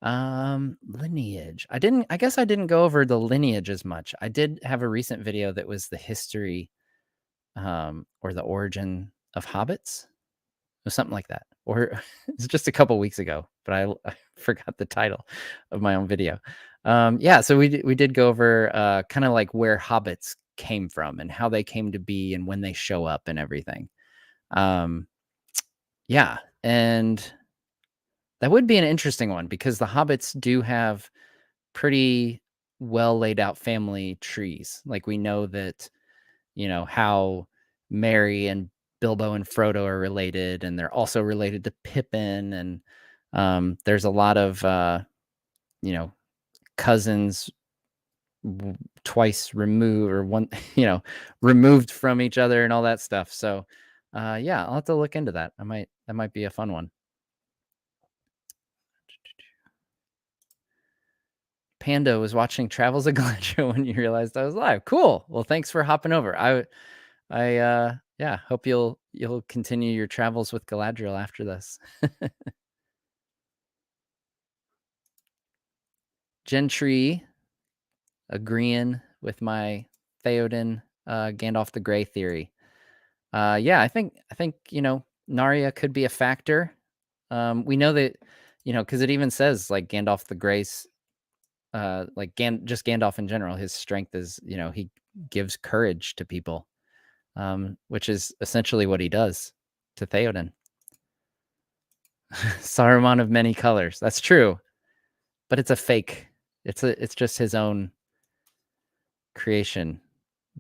Lineage. I guess I didn't go over the lineage as much. I did have a recent video that was the history or the origin of hobbits, or something like that. Or it's just a couple weeks ago, but I forgot the title of my own video. So we did go over kind of like where hobbits came from and how they came to be and when they show up and everything. And that would be an interesting one because the hobbits do have pretty well laid out family trees. Like we know that, how Merry and Bilbo and Frodo are related, and they're also related to Pippin. And there's a lot of, cousins twice removed or one, removed from each other and all that stuff. So, I'll have to look into that. That might be a fun one. Pando was watching Travels of Galadriel when you realized I was live. Cool. Well, thanks for hopping over. I hope you'll continue your travels with Galadriel after this. Gentry agreeing with my Theoden Gandalf the Grey theory. I think Narya could be a factor. We know that because it even says like Gandalf the Grey's just Gandalf in general, his strength is, he gives courage to people, which is essentially what he does to Theoden. Saruman of many colors. That's true, but it's a fake. It's just his own creation,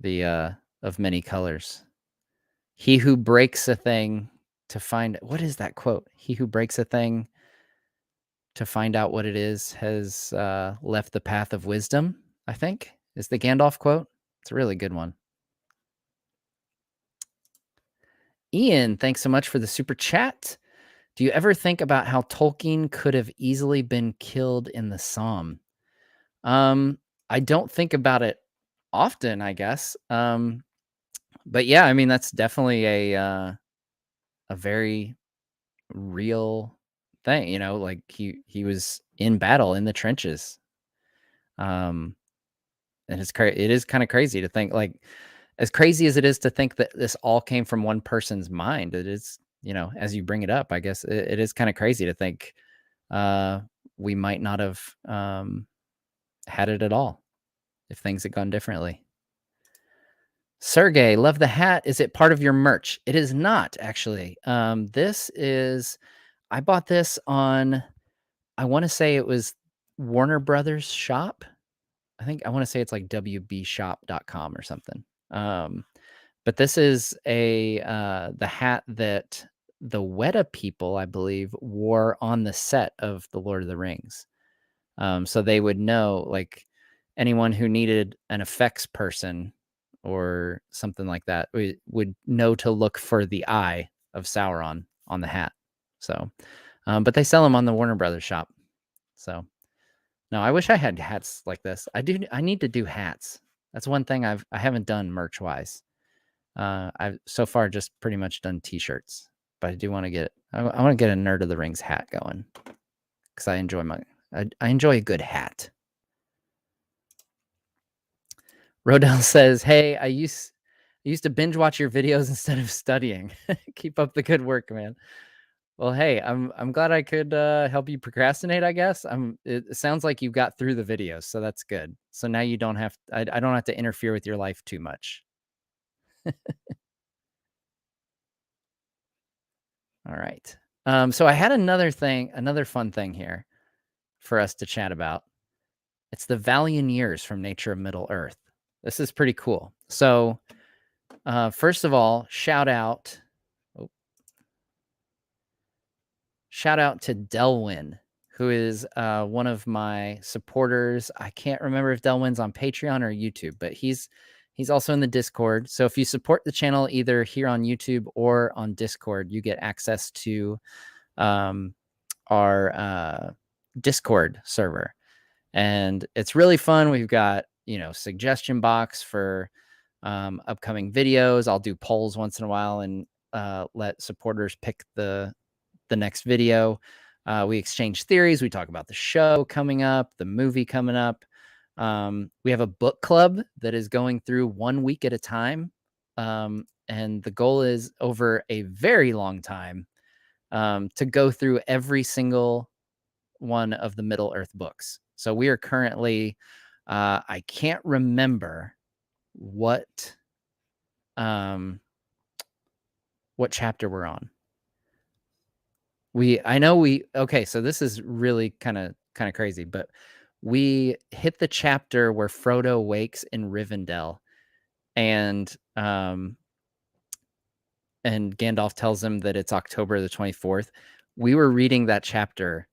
of many colors. He who breaks a thing to find, what is that quote? He who breaks a thing to find out what it is has left the path of wisdom, I think, is the Gandalf quote. It's a really good one. Ian, thanks so much for the super chat. Do you ever think about how Tolkien could have easily been killed in the Somme? I don't think about it often, I guess. But yeah, I mean, that's definitely a very real thing, like he was in battle in the trenches. And it is kind of crazy to think, like, as crazy as it is to think that this all came from one person's mind, it is, as you bring it up, I guess it is kind of crazy to think we might not have had it at all if things had gone differently. Sergey, love the hat. Is it part of your merch? It is not, actually. I bought this on, I want to say it was Warner Brothers shop. I want to say it's like wbshop.com or something. But this is the hat that the Weta people, I believe, wore on the set of The Lord of the Rings. So they would know, like, anyone who needed an effects person or something like that would know to look for the eye of Sauron on the hat. So, but they sell them on the Warner Brothers shop. So, no, I wish I had hats like this. I need to do hats. That's one thing I haven't done merch wise. I've so far just pretty much done t-shirts, but I do want to I want to get a Nerd of the Rings hat going because I enjoy a good hat. Rodell says, "Hey, I used to binge watch your videos instead of studying. Keep up the good work, man." Well, hey, I'm glad I could help you procrastinate, I guess. It sounds like you got through the videos, so that's good. So now you don't have I don't have to interfere with your life too much. All right. So I had another fun thing here for us to chat about. It's the Valian years from Nature of Middle-earth. This is pretty cool. So, first of all, shout out to Delwyn, who is one of my supporters. I can't remember if Delwyn's on Patreon or YouTube, but he's also in the Discord. So if you support the channel either here on YouTube or on Discord, you get access to our Discord server. And it's really fun. We've got, suggestion box for upcoming videos. I'll do polls once in a while and let supporters pick the next video. We exchange theories. We talk about the show coming up, the movie coming up. We have a book club that is going through 1 week at a time. And the goal is over a very long time to go through every single one of the Middle-earth books. So we are currently, I can't remember what chapter we're on. Okay, so this is really kind of crazy, but we hit the chapter where Frodo wakes in Rivendell, and Gandalf tells him that it's October the 24th. We were reading that chapter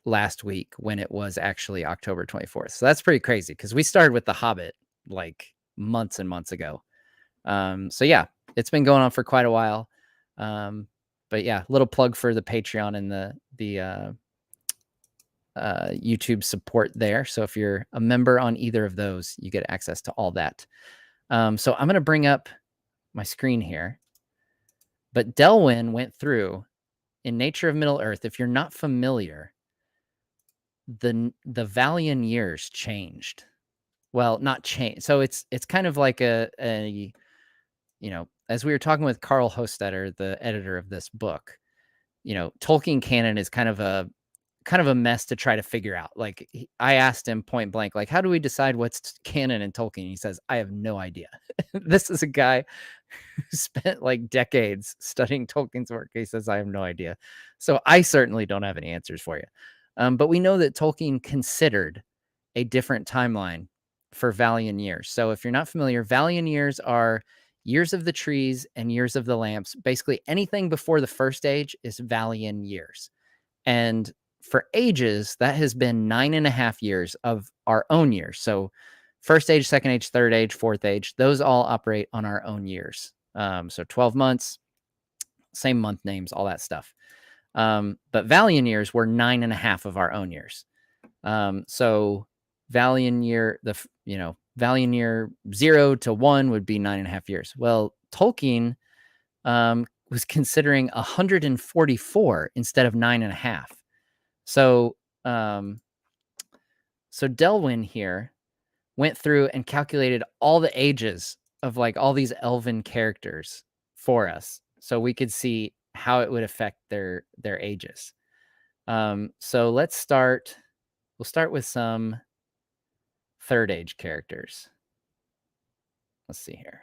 last week when it was actually October 24th. So that's pretty crazy because we started with The Hobbit like months and months ago. So yeah, it's been going on for quite a while. But yeah, little plug for the Patreon and the YouTube support there. So if you're a member on either of those, you get access to all that. So I'm going to bring up my screen here. But Delwyn went through in Nature of Middle-earth. If you're not familiar, the Valian years changed. Well, not changed. So it's kind of like a as we were talking with Carl Hostetter, the editor of this book, Tolkien canon is kind of a mess to try to figure out. Like I asked him point blank, like, how do we decide what's canon in Tolkien? He says, I have no idea. This is a guy who spent like decades studying Tolkien's work. He says, I have no idea. So I certainly don't have any answers for you. But we know that Tolkien considered a different timeline for Valian years. So if you're not familiar, Valian years are years of the trees and years of the lamps. Basically anything before the first age is Valian years. And for ages, that has been 9.5 years of our own years. So first age, second age, third age, fourth age, those all operate on our own years. So 12 months, same month names, all that stuff. But Valian years were 9.5 of our own years. So Valian year, Valian year 0 to 1 would be 9.5 years. Well, Tolkien was considering 144 instead of 9.5. So, Delwyn here went through and calculated all the ages of like all these Elven characters for us, so we could see how it would affect their ages. So let's start. We'll start with some third age characters. Let's see here.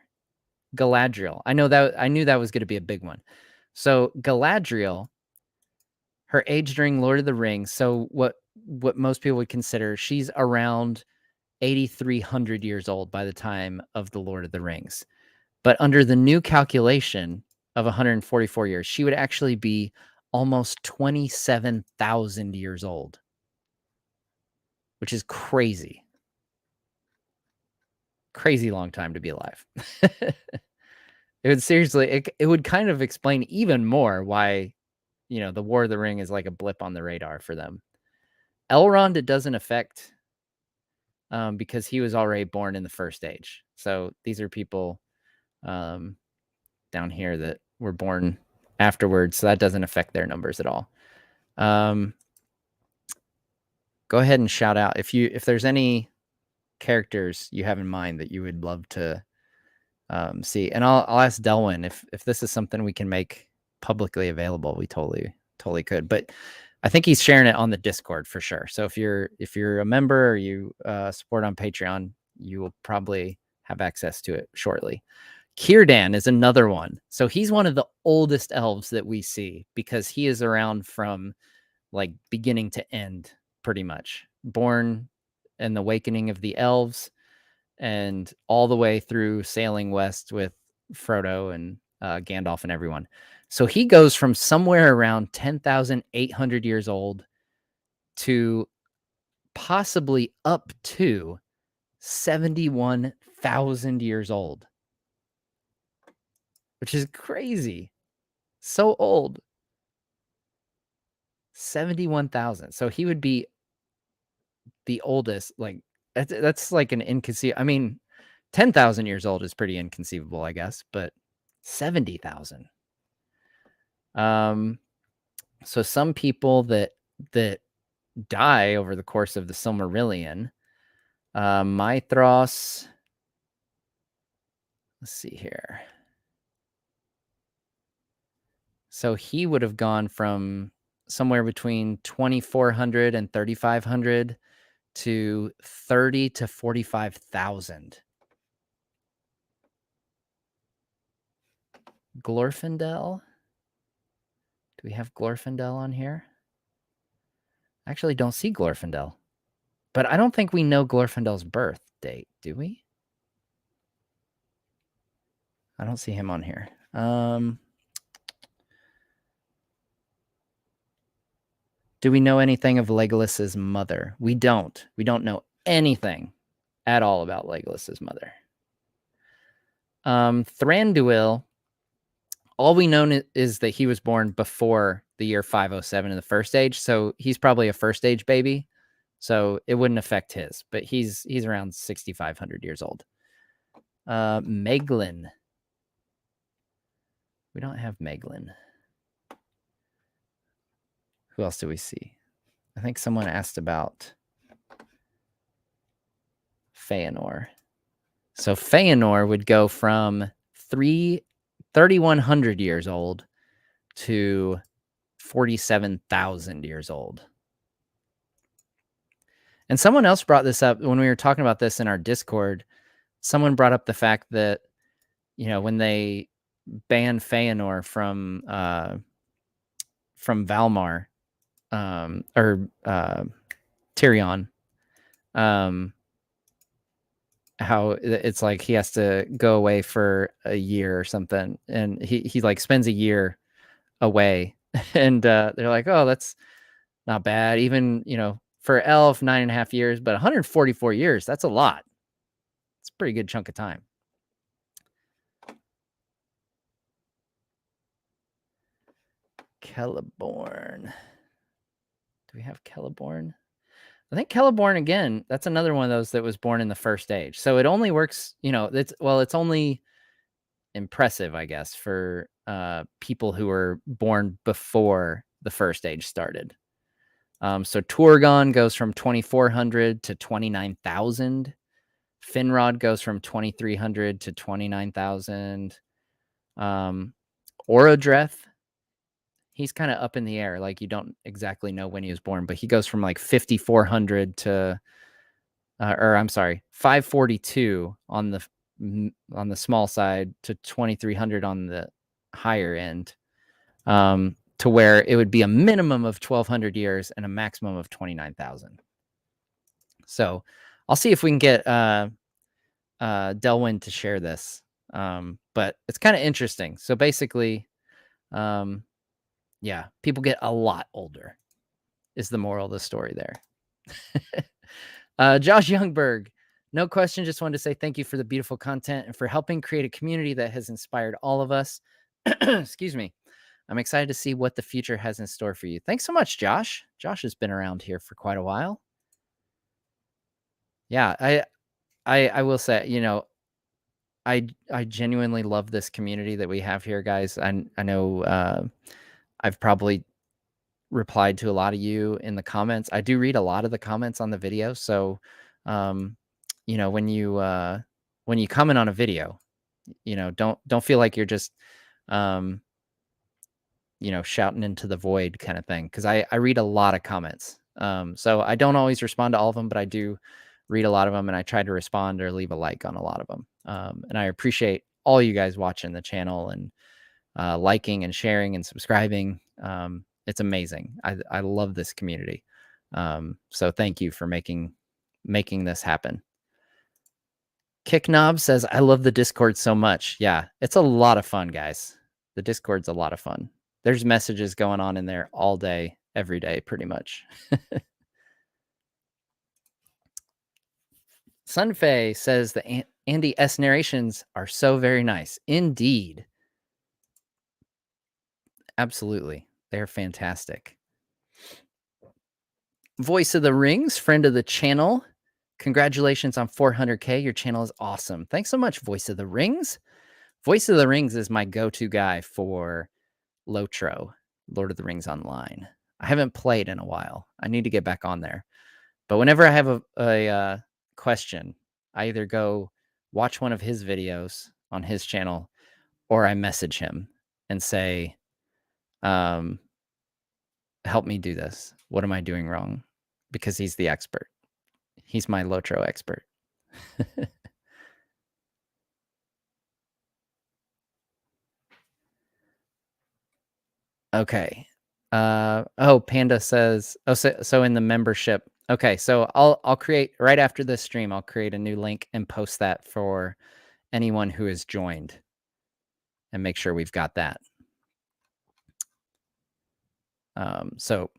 Galadriel. I knew that was going to be a big one. So Galadriel, her age during Lord of the Rings. So what most people would consider, she's around 8,300 years old by the time of the Lord of the Rings. But under the new calculation of 144 years, she would actually be almost 27,000 years old, which is crazy. Crazy long time to be alive. It would seriously, it would kind of explain even more why, the War of the Ring is like a blip on the radar for them. Elrond, it doesn't affect because he was already born in the first age. So these are people down here that were born afterwards. So that doesn't affect their numbers at all. Go ahead and shout out if there's any characters you have in mind that you would love to see. And I'll ask Delwyn if this is something we can make publicly available. We totally could. But I think he's sharing it on the Discord for sure. So if you're a member or you support on Patreon, you will probably have access to it shortly. Círdan is another one. So he's one of the oldest elves that we see because he is around from like beginning to end, pretty much. Born in the Awakening of the Elves. and all the way through sailing west with Frodo and Gandalf and everyone. So he goes from somewhere around 10,800 years old to possibly up to 71,000 years old, which is crazy. So old. 71,000. So he would be the oldest. Like that's like an inconceivable. I mean, 10,000 years old is pretty inconceivable, I guess, but 70,000. So some people that die over the course of the Silmarillion, Mithras, let's see here. So he would have gone from somewhere between 2,400 and 3,500 to 30 to 45,000. Glorfindel. Do we have Glorfindel on here? I actually don't see Glorfindel. But I don't think we know Glorfindel's birth date, do we? I don't see him on here. Do we know anything of Legolas's mother? We don't. We don't know anything at all about Legolas's mother. Thranduil, all we know is that he was born before the year 507 in the First Age, so he's probably a First Age baby, so it wouldn't affect his, but he's around 6,500 years old. Meglin. We don't have Meglin. Who else do we see? I think someone asked about Feanor. So Feanor would go from 3,100 years old to 47,000 years old. And someone else brought this up when we were talking about this in our Discord. Someone brought up the fact that, you know, when they banned Feanor from Valmar, or Tyrion, how it's like he has to go away for a year or something, and he like spends a year away, and they're like, oh, that's not bad, even, you know, for elf 9.5 years, but 144 years, that's a lot. It's a pretty good chunk of time. Celeborn. Do we have Celeborn? I think Celeborn, again, that's another one of those that was born in the First Age. So it only works, you know, it's only impressive, I guess, for people who were born before the First Age started. So Turgon goes from 2,400 to 29,000. Finrod goes from 2,300 to 29,000. Orodreth, he's kind of up in the air. Like, you don't exactly know when he was born, but he goes from like 5,400 to, or I'm sorry, 542 on the small side to 2,300 on the higher end, to where it would be a minimum of 1,200 years and a maximum of 29,000. So I'll see if we can get Delwyn to share this, but it's kind of interesting. So basically, yeah, people get a lot older is the moral of the story there. Josh Youngberg, no question, just wanted to say thank you for the beautiful content and for helping create a community that has inspired all of us. Excuse me. I'm excited to see what the future has in store for you. Thanks so much, Josh. Josh has been around here for quite a while. Yeah, I will say, you know, I genuinely love this community that we have here, guys. I know I've probably replied to a lot of you in the comments. I do read a lot of the comments on the video. So, you know, when you comment on a video, you know, don't feel like you're just, you know, shouting into the void kind of thing. Cause I read a lot of comments. So I don't always respond to all of them, but I do read a lot of them, and I try to respond or leave a like on a lot of them. And I appreciate all you guys watching the channel and liking and sharing and subscribing. It's amazing. I love this community. So thank you for making this happen. Kicknob says, I love the Discord so much. Yeah, it's a lot of fun, guys. The Discord's a lot of fun. There's messages going on in there all day, every day, pretty much. Sunfei says the Andy S narrations are so very nice. Indeed. Absolutely. They're fantastic. Voice of the Rings, friend of the channel. Congratulations on 400K. Your channel is awesome. Thanks so much, Voice of the Rings. Voice of the Rings is my go-to guy for Lotro, Lord of the Rings Online. I haven't played in a while. I need to get back on there. But whenever I have a question, I either go watch one of his videos on his channel or I message him and say, help me do this. What am I doing wrong? Because he's the expert. He's my Lotro expert. Okay. Panda says, so in the membership. Okay, so I'll create right after this stream, I'll create a new link and post that for anyone who has joined and make sure we've got that. So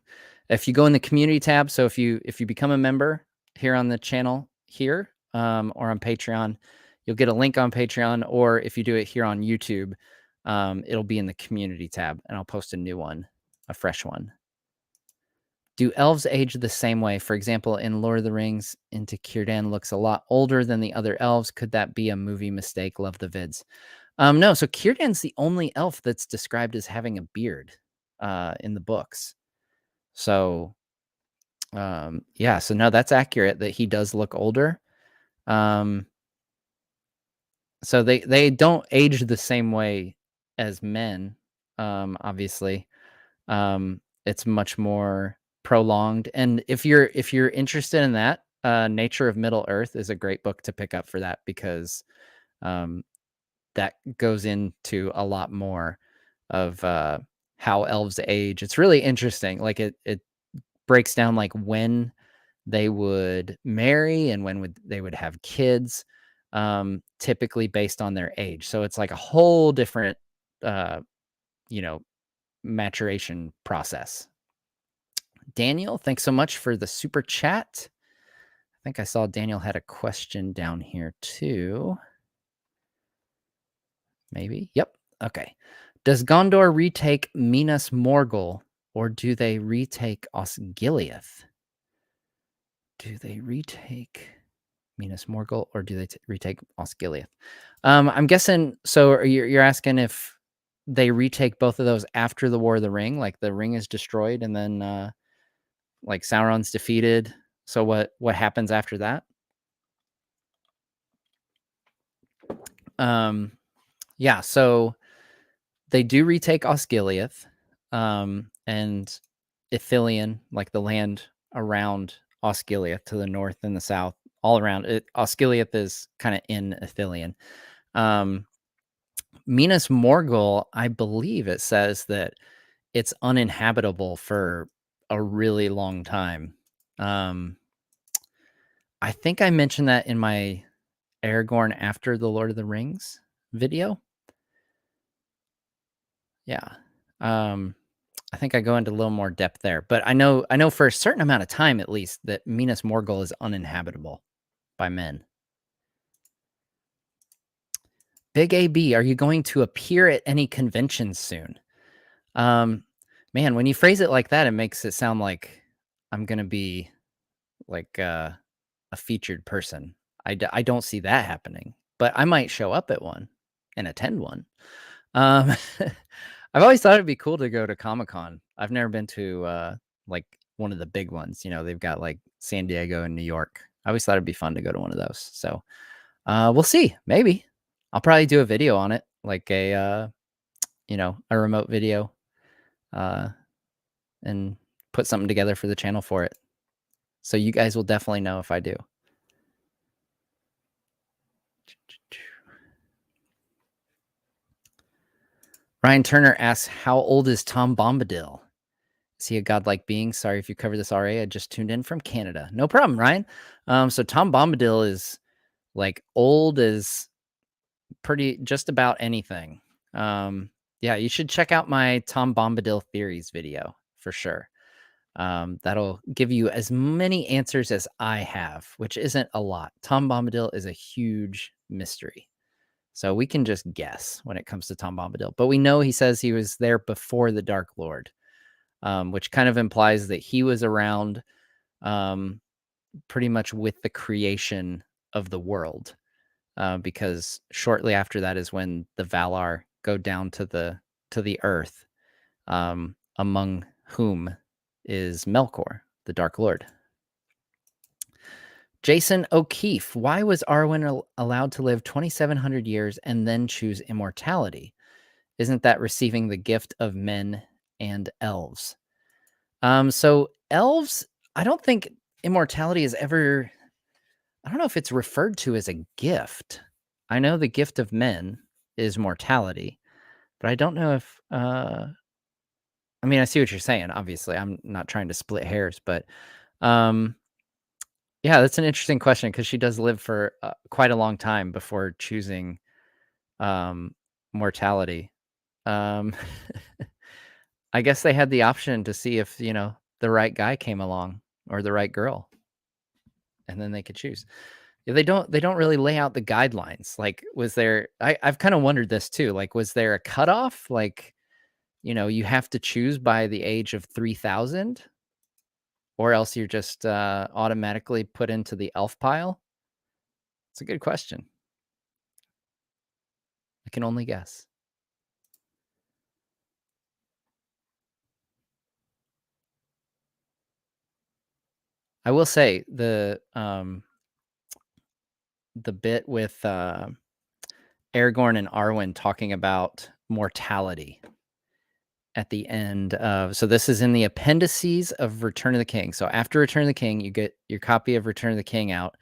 if you go in the community tab, so if you become a member here on the channel here, or on Patreon, you'll get a link on Patreon, or if you do it here on YouTube, it'll be in the community tab and I'll post a new one, a fresh one. Do elves age the same way? For example, in Lord of the Rings, into Círdan looks a lot older than the other elves. Could that be a movie mistake? Love the vids. No, so Círdan's the only elf that's described as having a beard in the books. So, yeah, so no, that's accurate that he does look older. So they don't age the same way as men, obviously. It's much more prolonged. And if you're interested in that, Nature of Middle-earth is a great book to pick up for that, because that goes into a lot more of how elves age. It's really interesting. Like it breaks down like when they would marry and when they would have kids, typically based on their age. So it's like a whole different, maturation process. Daniel, thanks so much for the super chat. I think I saw Daniel had a question down here too. Maybe. Yep. Okay. Does Gondor retake Minas Morgul, or do they retake Osgiliath? Do they retake Minas Morgul, or do they retake Osgiliath? I'm guessing. So you're asking if they retake both of those after the War of the Ring, like the ring is destroyed and then like Sauron's defeated. So what happens after that? Yeah, so they do retake Osgiliath, and Ithilien, like the land around Osgiliath to the north and the south, all around it. Osgiliath is kind of in Ithilien. Minas Morgul, I believe it says that it's uninhabitable for a really long time. I think I mentioned that in my Aragorn After the Lord of the Rings video. Yeah. I think I go into a little more depth there, but I know for a certain amount of time, at least, that Minas Morgul is uninhabitable by men. Big AB, are you going to appear at any conventions soon? Man, when you phrase it like that, it makes it sound like I'm going to be like a featured person. I don't see that happening, but I might show up at one and attend one. I've always thought it'd be cool to go to Comic-Con. I've never been to like one of the big ones. They've got like San Diego and New York. I always thought it'd be fun to go to one of those. So we'll see. Maybe I'll probably do a video on it, like a remote video, and put something together for the channel for it. So you guys will definitely know if I do. Ryan Turner asks, how old is Tom Bombadil? Is he a godlike being? Sorry if you covered this already. I just tuned in from Canada. No problem, Ryan. So Tom Bombadil is like old as pretty just about anything. Yeah, you should check out my Tom Bombadil theories video for sure. That'll give you as many answers as I have, which isn't a lot. Tom Bombadil is a huge mystery. So we can just guess when it comes to Tom Bombadil. But we know he says he was there before the Dark Lord, which kind of implies that he was around um, pretty much with the creation of the world. Because shortly after that is when the Valar go down to the earth, among whom is Melkor, the Dark Lord. Jason O'Keefe, why was Arwen allowed to live 2,700 years and then choose immortality? Isn't that receiving the gift of men and elves? So elves, I don't think immortality is ever, I don't know if it's referred to as a gift. I know the gift of men is mortality, but I don't know if, I mean, I see what you're saying. Obviously, I'm not trying to split hairs, but um, yeah, that's an interesting question because she does live for quite a long time before choosing um, mortality. Um, I guess they had the option to see if the right guy came along or the right girl, and then they could choose. Yeah, they don't really lay out the guidelines. Like, was there? I've kind of wondered this too. Like, was there a cutoff? Like, you have to choose by the age of 3,000, or else you're just automatically put into the elf pile. It's a good question. I can only guess. I will say the bit with Aragorn and Arwen talking about mortality at the end of, so this is in the appendices of Return of the King. So after Return of the King, you get your copy of Return of the King out.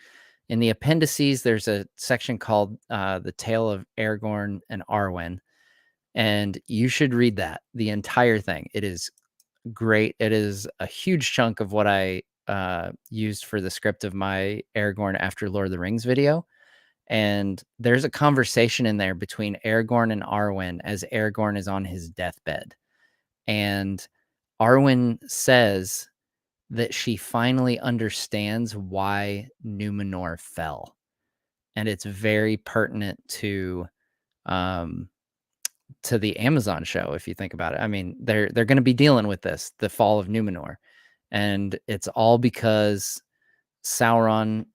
In the appendices, there's a section called The Tale of Aragorn and Arwen, and you should read that, the entire thing. It is great. It is a huge chunk of what I used for the script of my Aragorn After Lord of the Rings video. And there's a conversation in there between Aragorn and Arwen as Aragorn is on his deathbed. And Arwen says that she finally understands why Numenor fell. And it's very pertinent um, to the Amazon show, if you think about it. I mean, they're going to be dealing with this, the fall of Numenor, and it's all because Sauron,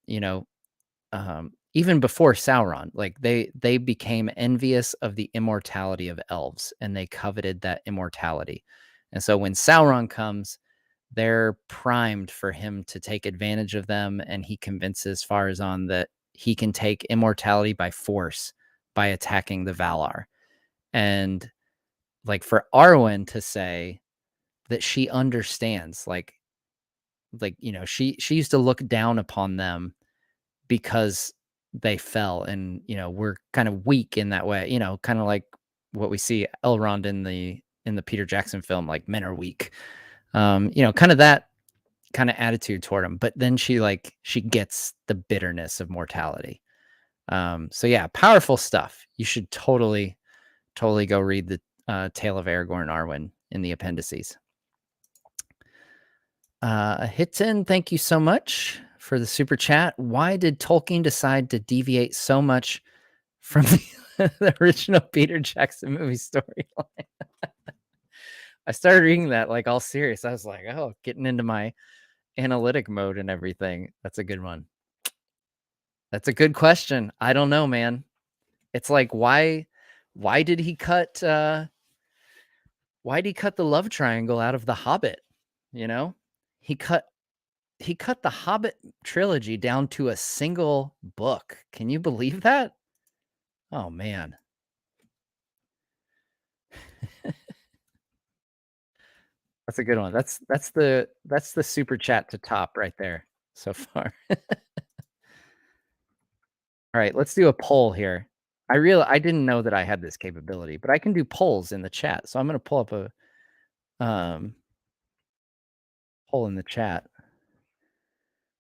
even before Sauron, like they became envious of the immortality of elves, and they coveted that immortality. And so when Sauron comes, they're primed for him to take advantage of them, and he convinces Farazan that he can take immortality by force by attacking the Valar. And like for Arwen to say that she understands, she used to look down upon them because they fell, and we're kind of weak in that way, kind of like what we see Elrond in the Peter Jackson film, like men are weak, kind of that kind of attitude toward him. But then she gets the bitterness of mortality. So yeah, powerful stuff. You should totally go read the Tale of Aragorn and Arwen in the appendices. Hitton, thank you so much for the super chat. Why did Tolkien decide to deviate so much from the original Peter Jackson movie storyline? I started reading that like all serious. I was like, oh, getting into my analytic mode and everything. That's a good one. That's a good question. I don't know, man. It's like, why did he cut the love triangle out of The Hobbit? You know, he cut the Hobbit trilogy down to a single book. Can you believe that? Oh man. That's a good one. That's the super chat to top right there so far. All right, let's do a poll here. I didn't know that I had this capability, but I can do polls in the chat. So I'm going to pull up a poll in the chat.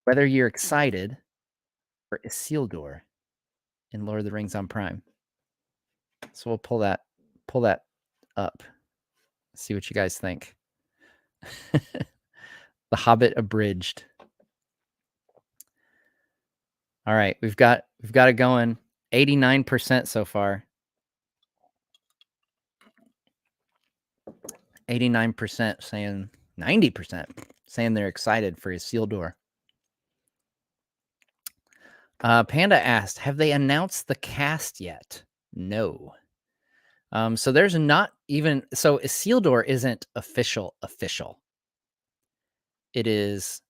Whether you're excited for Isildur. in Lord of the Rings on Prime. So we'll pull that up. See what you guys think. The Hobbit abridged. All right, we've got it going. 89% so far. 89% saying 90% saying they're excited for Isildur. Panda asked, have they announced the cast yet? No. So there's not even, so Isildur isn't official. It is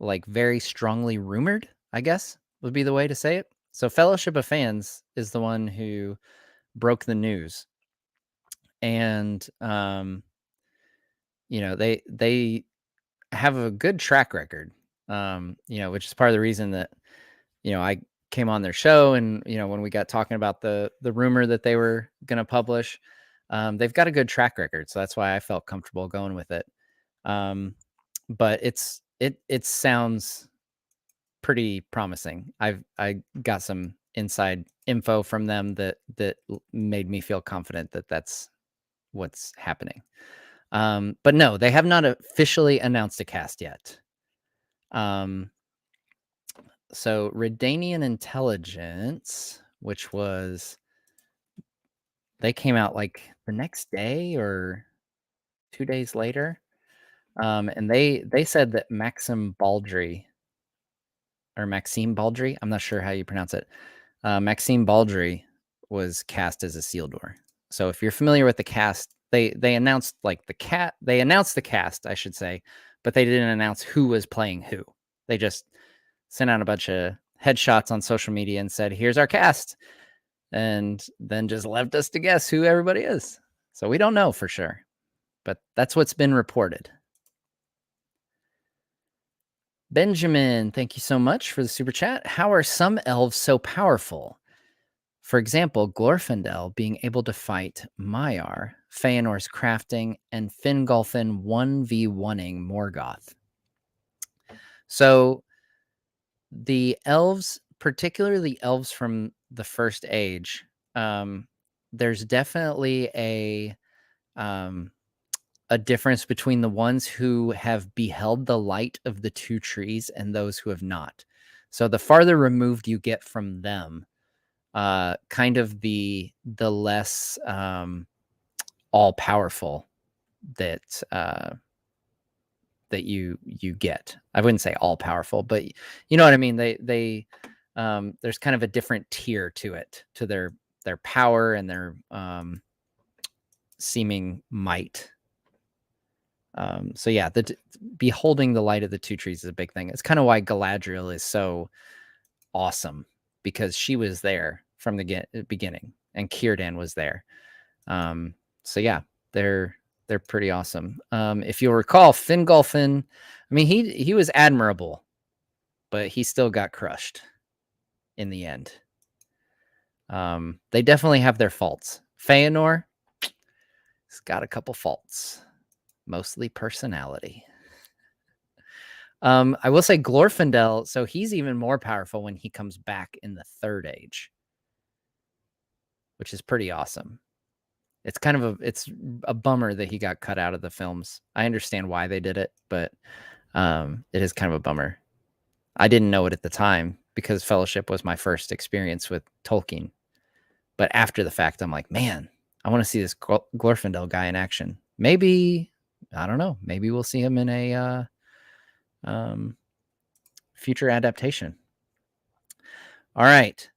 like very strongly rumored, I guess would be the way to say it. So Fellowship of Fans is the one who broke the news. And, they have a good track record, which is part of the reason that, I came on their show. And, when we got talking about the rumor that they were going to publish, they've got a good track record. So that's why I felt comfortable going with it. But it sounds pretty promising. I got some inside info from them that made me feel confident that that's what's happening. But no, they have not officially announced a cast yet. So Redanian Intelligence, which was, they came out like the next day or 2 days later. And they said that Maxim Baldry, I'm not sure how you pronounce it. Maxime Baldry was cast as Isildur. So if you're familiar with the cast, they announced they announced the cast, I should say, but they didn't announce who was playing who. They just sent out a bunch of headshots on social media and said, here's our cast, and then just left us to guess who everybody is. So we don't know for sure, but that's what's been reported. Benjamin, thank you so much for the super chat. How are some elves so powerful? For example, Glorfindel being able to fight Maiar, Feanor's crafting, and Fingolfin 1v1ing Morgoth. So the elves, particularly elves from the First Age, there's definitely a difference between the ones who have beheld the light of the two trees and those who have not. So the farther removed you get from them, kind of the less all powerful that that you get. I wouldn't say all powerful, but you know what I mean. They there's kind of a different tier to it, to their power and their seeming might. So yeah, beholding the light of the two trees is a big thing. It's kind of why Galadriel is so awesome, because she was there from the beginning, and Círdan was there. So yeah, they're pretty awesome. If you'll recall, Fingolfin, I mean, he was admirable, but he still got crushed in the end. They definitely have their faults. Feanor, he's got a couple faults, mostly personality. I will say Glorfindel, so he's even more powerful when he comes back in the Third Age, which is pretty awesome. It's kind of it's a bummer that he got cut out of the films. I understand why they did it, but it is kind of a bummer. I didn't know it at the time because Fellowship was my first experience with Tolkien. But after the fact, I'm like, man, I want to see this Glorfindel guy in action. Maybe, I don't know, maybe we'll see him in a future adaptation. All right.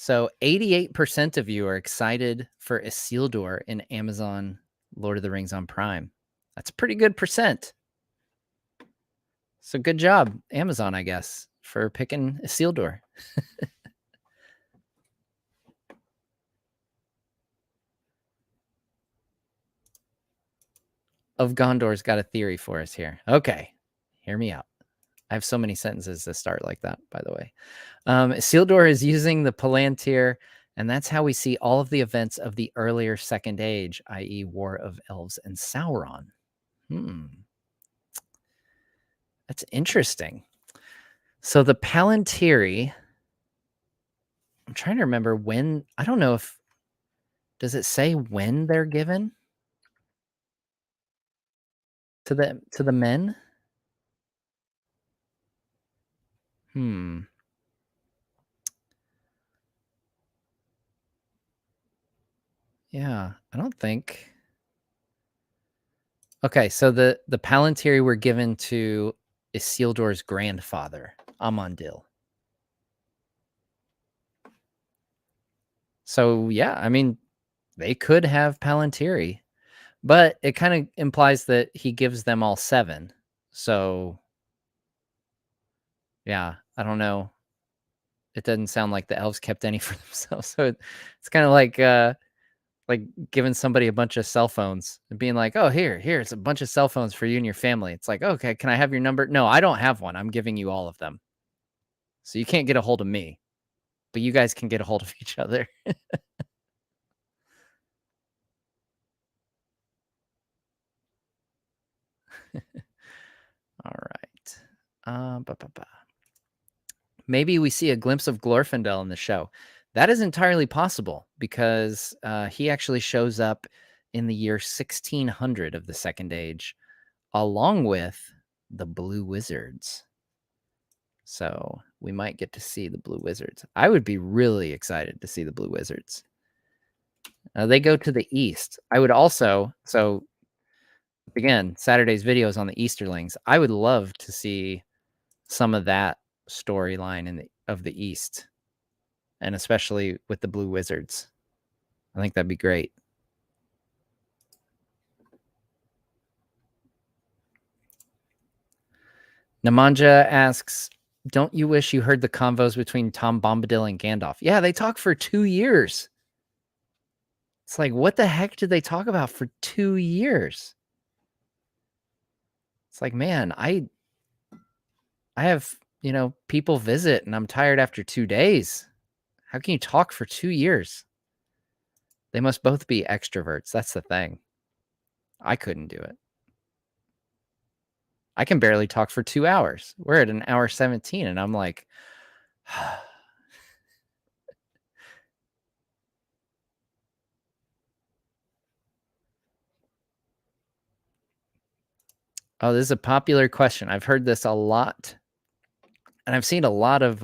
So 88% of you are excited for Isildur in Amazon Lord of the Rings on Prime. That's a pretty good percent. So good job, Amazon, I guess, for picking Isildur. Of Gondor's got a theory for us here. Okay, hear me out. I have so many sentences that start like that, by the way. Isildur is using the Palantir, and that's how we see all of the events of the earlier Second Age, i.e. War of Elves and Sauron. That's interesting. So the Palantiri I'm trying to remember when. I don't know if does it say when they're given to the men? Hmm. Yeah, I don't think. Okay, so the Palantiri were given to Isildur's grandfather, Amandil. So yeah, I mean, they could have Palantiri, but it kind of implies that he gives them all 7. So yeah, I don't know. It doesn't sound like the elves kept any for themselves. So it's kind of like giving somebody a bunch of cell phones and being like, "Oh, here, it's a bunch of cell phones for you and your family." It's like, "Okay, can I have your number?" No, I don't have one. I'm giving you all of them. So you can't get a hold of me, but you guys can get a hold of each other. All right. Ba, ba, ba. Maybe we see a glimpse of Glorfindel in the show. That is entirely possible because he actually shows up in the year 1600 of the Second Age, along with the Blue Wizards. So we might get to see the Blue Wizards. I would be really excited to see the Blue Wizards. They go to the east. I would also, so again, Saturday's videos on the Easterlings. I would love to see some of that storyline of the East, and especially with the Blue Wizards. I think that'd be great. Nemanja asks, don't you wish you heard the convos between Tom Bombadil and Gandalf? Yeah, they talk for 2 years. It's like, what the heck did they talk about for 2 years? It's like, man, I have, people visit and I'm tired after 2 days. How can you talk for 2 years? They must both be extroverts. That's the thing. I couldn't do it. I can barely talk for 2 hours. We're at an hour 17 and I'm like, oh, this is a popular question. I've heard this a lot. And I've seen a lot of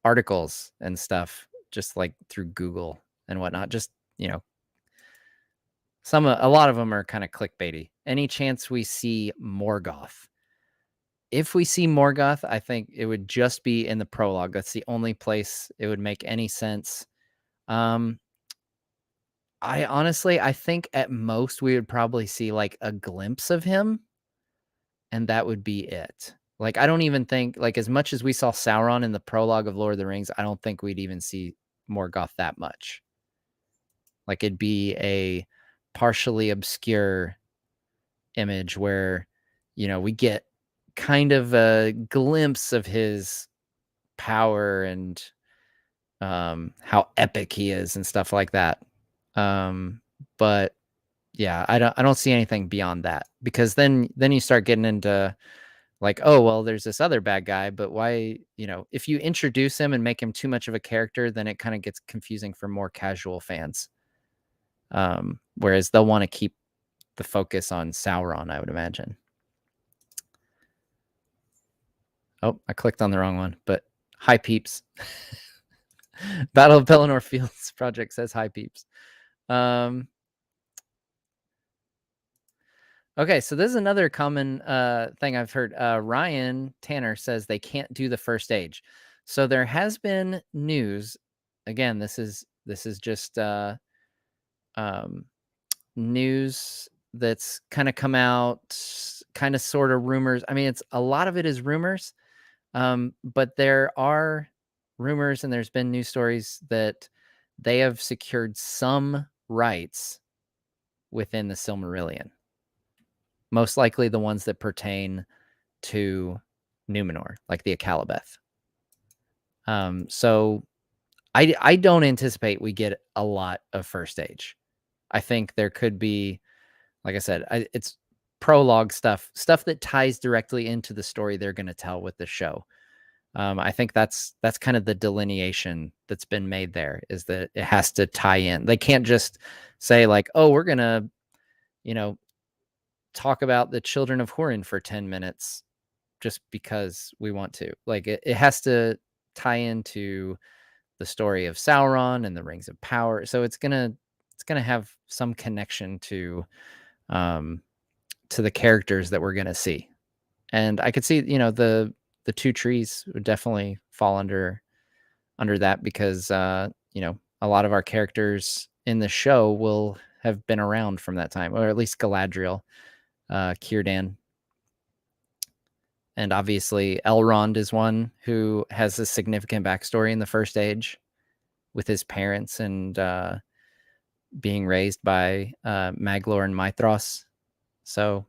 articles and stuff just like through Google and whatnot. Just, a lot of them are kind of clickbaity. Any chance we see Morgoth? If we see Morgoth, I think it would just be in the prologue. That's the only place it would make any sense. I think at most we would probably see like a glimpse of him, and that would be it. Like, I don't even think, like, as much as we saw Sauron in the prologue of Lord of the Rings, I don't think we'd even see Morgoth that much. Like, it'd be a partially obscure image where, we get kind of a glimpse of his power and how epic he is and stuff like that. But yeah, I don't see anything beyond that, because then you start getting into like, oh, well, there's this other bad guy, but why, if you introduce him and make him too much of a character, then it kind of gets confusing for more casual fans. Whereas they'll want to keep the focus on Sauron, I would imagine. Oh, I clicked on the wrong one, but hi peeps. Battle of Pelennor Fields project says hi peeps. Okay, so this is another common thing I've heard. Ryan Tanner says they can't do the first age. So there has been news. Again, this is just news that's kind of come out, kind of sort of rumors. I mean, it's a lot of it is rumors, but there are rumors and there's been news stories that they have secured some rights within the Silmarillion. Most likely the ones that pertain to Numenor, like the Akalabeth. So I don't anticipate we get a lot of first age. I think there could be, like I said, it's prologue stuff that ties directly into the story they're going to tell with the show. I think that's kind of the delineation that's been made there, is that it has to tie in. They can't just say like, "Oh, we're gonna, you know, talk about the children of Hurin for 10 minutes just because we want to." Like it has to tie into the story of Sauron and the Rings of Power. So it's gonna have some connection um to the characters that we're gonna see. And I could see, the two trees would definitely fall under that because a lot of our characters in the show will have been around from that time, or at least Galadriel, Círdan, and obviously Elrond is one who has a significant backstory in the First Age with his parents and being raised by Maglor and Maithros. So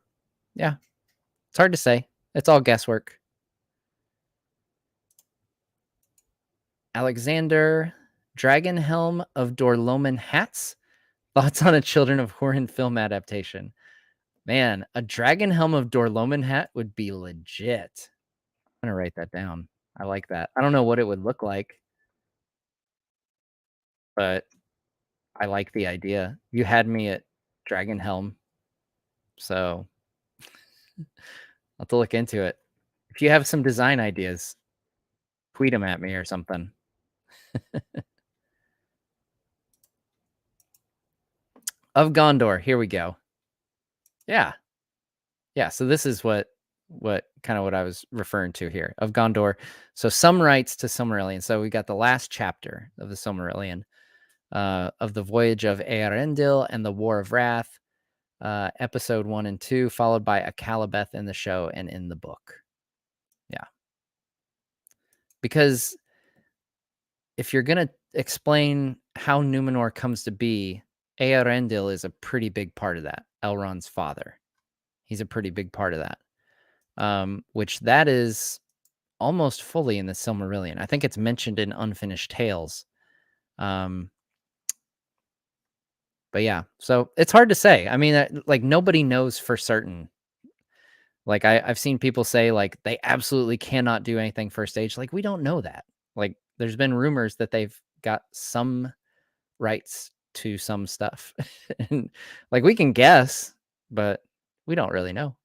yeah, it's hard to say. It's all guesswork. Alexander, Dragonhelm of Dorloman hats. Thoughts on a Children of Hurin film adaptation? Man, a Dragonhelm of Dorloman hat would be legit. I'm gonna write that down. I like that. I don't know what it would look like, but I like the idea. You had me at Dragonhelm, so I'll have to look into it. If you have some design ideas, tweet them at me or something. Of Gondor, here we go. Yeah. Yeah, so this is what kind of what I was referring to here. Of Gondor. So some rights to Silmarillion. So we got the last chapter of the Silmarillion, of the Voyage of Eärendil and the War of Wrath, episode 1 and 2, followed by a Calibeth in the show and in the book. Yeah. Because if you're going to explain how Numenor comes to be, Eärendil is a pretty big part of that. Elrond's father. He's a pretty big part of that. Which that is almost fully in the Silmarillion. I think it's mentioned in Unfinished Tales. But yeah, so it's hard to say. I mean, like nobody knows for certain. Like I've seen people say like they absolutely cannot do anything first stage. Like we don't know that. Like there's been rumors that they've got some rights to some stuff. And like we can guess, but we don't really know.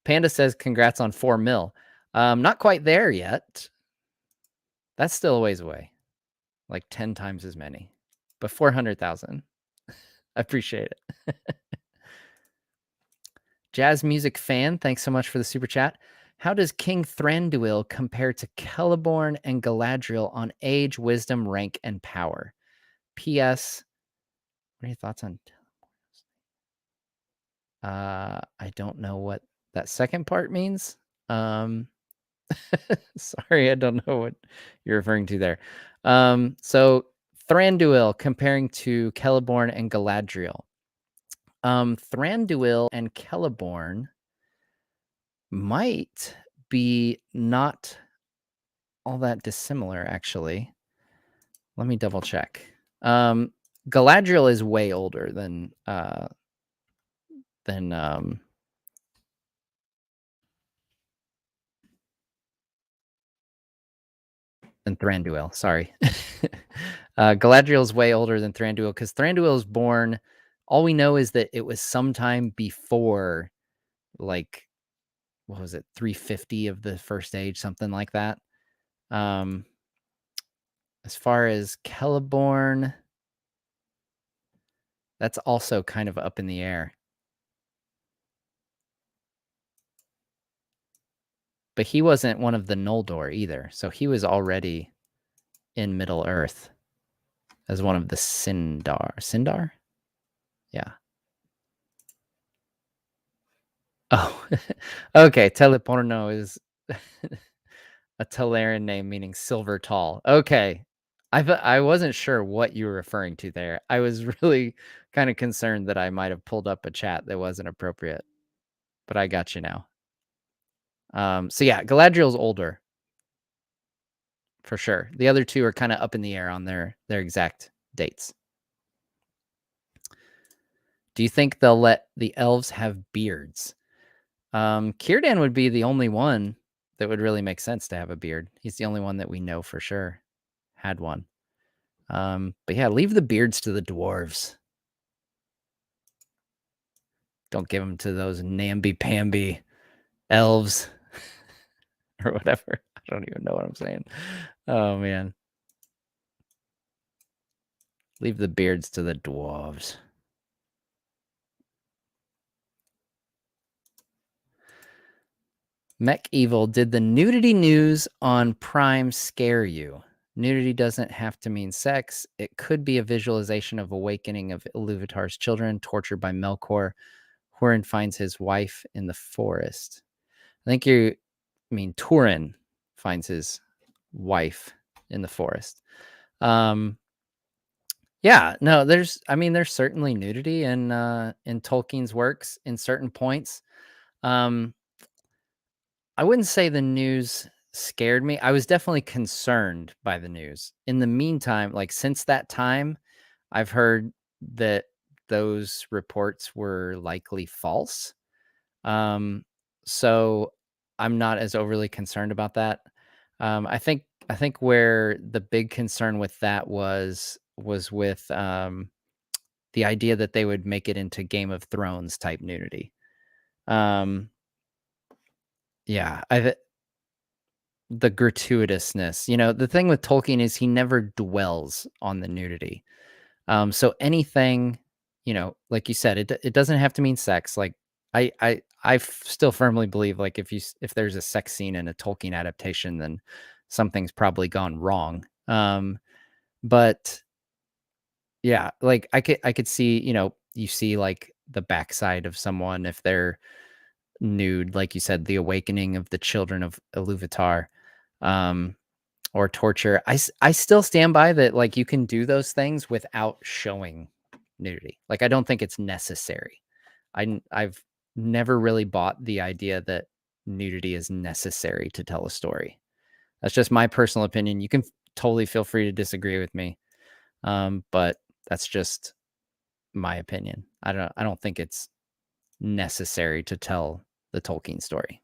Panda says congrats on 4 mil. Not quite there yet. That's still a ways away. Like 10 times as many. But 400,000. I appreciate it. Jazz music fan, thanks so much for the super chat. How does King Thranduil compare to Celeborn and Galadriel on age, wisdom, rank, and power? P.S. What are your thoughts on? I don't know what that second part means. Sorry, I don't know what you're referring to there. So Thranduil comparing to Celeborn and Galadriel. Thranduil and Celeborn might be not all that dissimilar, actually. Let me double check. Galadriel is way older than Thranduil. Sorry. Galadriel is way older than Thranduil because Thranduil is born. All we know is that it was sometime before, like, what was it, 350 of the First Age, something like that. As far as Celeborn, that's also kind of up in the air. But he wasn't one of the Noldor either, so he was already in Middle-earth as one of the Sindar. Sindar? Yeah. Oh, okay. Teleporno is a Teleran name meaning silver tall. Okay. I wasn't sure what you were referring to there. I was really kind of concerned that I might have pulled up a chat that wasn't appropriate, but I got you now. So yeah, Galadriel's older for sure. The other two are kind of up in the air on their exact dates. Do you think they'll let the elves have beards? Círdan would be the only one that would really make sense to have a beard. He's the only one that we know for sure had one. But yeah, leave the beards to the dwarves. Don't give them to those namby-pamby elves or whatever. I don't even know what I'm saying. Oh, man. Leave the beards to the dwarves. Mech Evil, did the nudity news on Prime scare you? Nudity doesn't have to mean sex. It could be a visualization of awakening of Iluvatar's children tortured by Melkor. Hurin finds his wife in the forest. I think you mean Turin finds his wife in the forest. Yeah, no, there's certainly nudity in Tolkien's works in certain points. I wouldn't say the news scared me. I was definitely concerned by the news. In the meantime, like since that time, I've heard that those reports were likely false. So I'm not as overly concerned about that. I think where the big concern with that was with the idea that they would make it into Game of Thrones type nudity. Um, yeah, the gratuitousness. The thing with Tolkien is he never dwells on the nudity. So anything, like you said, it doesn't have to mean sex. Like I still firmly believe like if there's a sex scene in a Tolkien adaptation, then something's probably gone wrong. But yeah, like I could see, you see like the backside of someone if they're nude, like you said, the awakening of the children of Iluvatar, or torture. I still stand by that. Like you can do those things without showing nudity. Like I don't think it's necessary. I've never really bought the idea that nudity is necessary to tell a story. That's just my personal opinion. You can totally feel free to disagree with me, but that's just my opinion. I don't think it's necessary to tell the Tolkien story.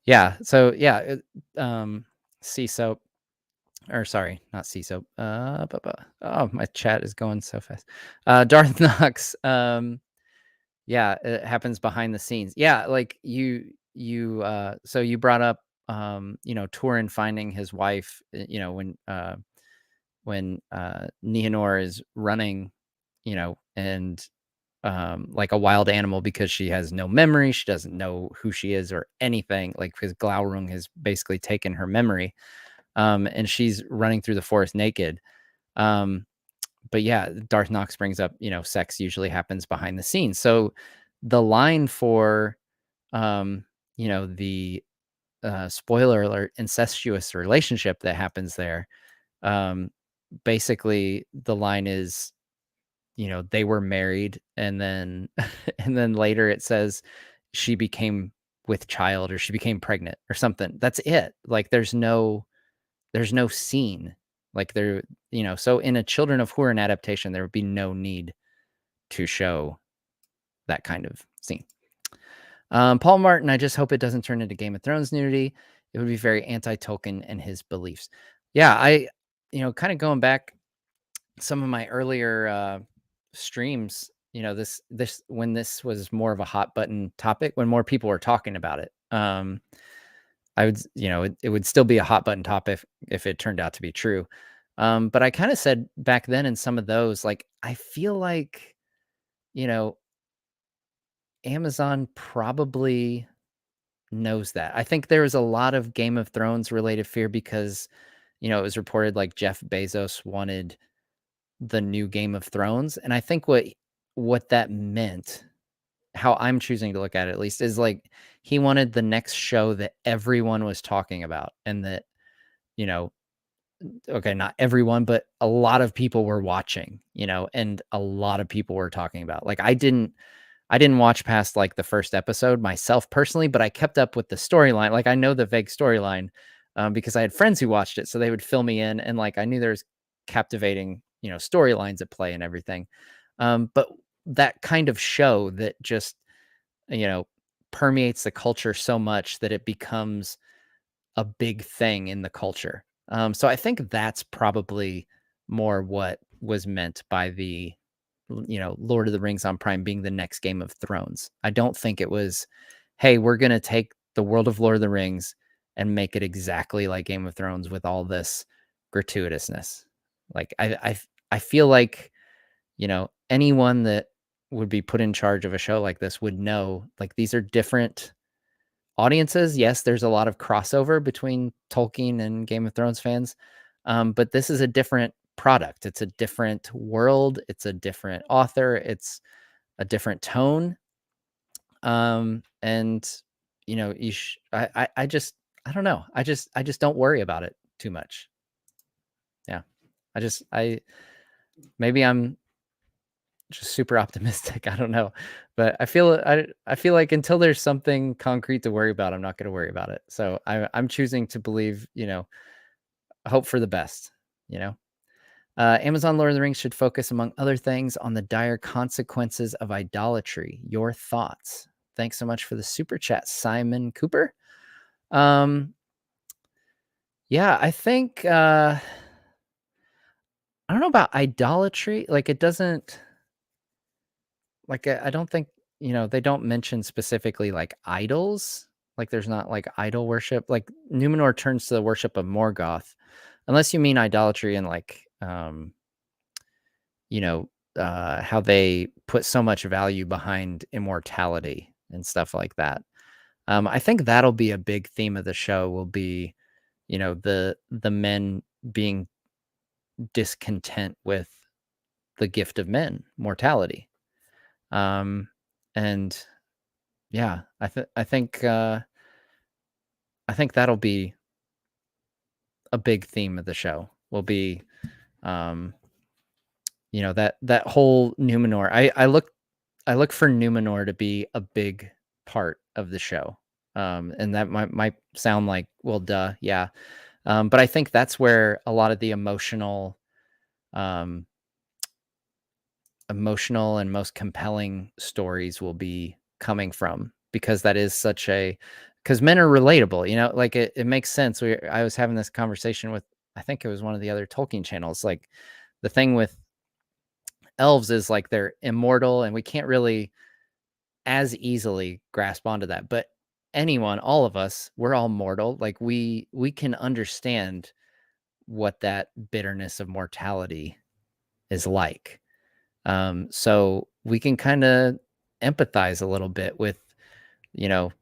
Yeah. So yeah, sea soap, or sorry, not sea soap. Oh, my chat is going so fast. Darth Knox. Yeah, it happens behind the scenes. Yeah, like so you brought up, Turin finding his wife. When Nienor is running, and like a wild animal because she has no memory. She doesn't know who she is or anything. Like because Glaurung has basically taken her memory, and she's running through the forest naked. But yeah, Darth Knox brings up, sex usually happens behind the scenes. So the line for, the spoiler alert, incestuous relationship that happens there, basically the line is, they were married and then and then later it says she became with child or she became pregnant or something. That's it. Like there's no scene. Like so in a Children of Hurin adaptation, there would be no need to show that kind of scene. Paul Martin, I just hope it doesn't turn into Game of Thrones nudity. It would be very anti-Tolkien and his beliefs. Yeah, kind of going back some of my earlier streams, this when this was more of a hot button topic, when more people were talking about it. I would, it would still be a hot button topic if it turned out to be true. But I kind of said back then in some of those, like, I feel like, Amazon probably knows that. I think there was a lot of Game of Thrones related fear because, it was reported like Jeff Bezos wanted the new Game of Thrones. And I think what that meant, how I'm choosing to look at it at least, is like he wanted the next show that everyone was talking about and that, you know, okay, not everyone, but a lot of people were watching, and a lot of people were talking about. Like I didn't watch past like the first episode myself personally, but I kept up with the storyline. Like I know the vague storyline because I had friends who watched it, so they would fill me in, and like I knew there was captivating, storylines at play and everything. But that kind of show that just, you know, permeates the culture so much that it becomes a big thing in the culture. So I think that's probably more what was meant by the, Lord of the Rings on Prime being the next Game of Thrones. I don't think it was, hey, we're going to take the world of Lord of the Rings and make it exactly like Game of Thrones with all this gratuitousness. Like I feel like, anyone that would be put in charge of a show like this would know, like, these are different audiences. Yes, there's a lot of crossover between Tolkien and Game of Thrones fans, but this is a different product. It's a different world. It's a different author. It's a different tone. And I just, I don't know. I just don't worry about it too much. Yeah, maybe I'm just super optimistic. I don't know, but I feel like until there's something concrete to worry about, I'm not going to worry about it. So I'm choosing to believe, hope for the best. You know, Amazon Lord of the Rings should focus, among other things, on the dire consequences of idolatry. Your thoughts? Thanks so much for the super chat, Simon Cooper. Yeah, I think I don't know about idolatry. Like, it doesn't. Like, I don't think, they don't mention specifically, like, idols. Like, there's not, like, idol worship. Like, Numenor turns to the worship of Morgoth, unless you mean idolatry and, like, how they put so much value behind immortality and stuff like that. I think that'll be a big theme of the show, will be, the men being discontent with the gift of men, mortality. And yeah, I think that'll be a big theme of the show. Will be, um, that whole Numenor. I look for Numenor to be a big part of the show. And that might sound like, well, duh, yeah. But I think that's where a lot of the um, emotional and most compelling stories will be coming from, because that is such a, because men are relatable, like, it makes sense. I was having this conversation with, I think it was one of the other Tolkien channels. Like, the thing with elves is, like, they're immortal and we can't really as easily grasp onto that. But anyone, all of us, we're all mortal. Like, we can understand what that bitterness of mortality is like. So we can kind of empathize a little bit with, you know,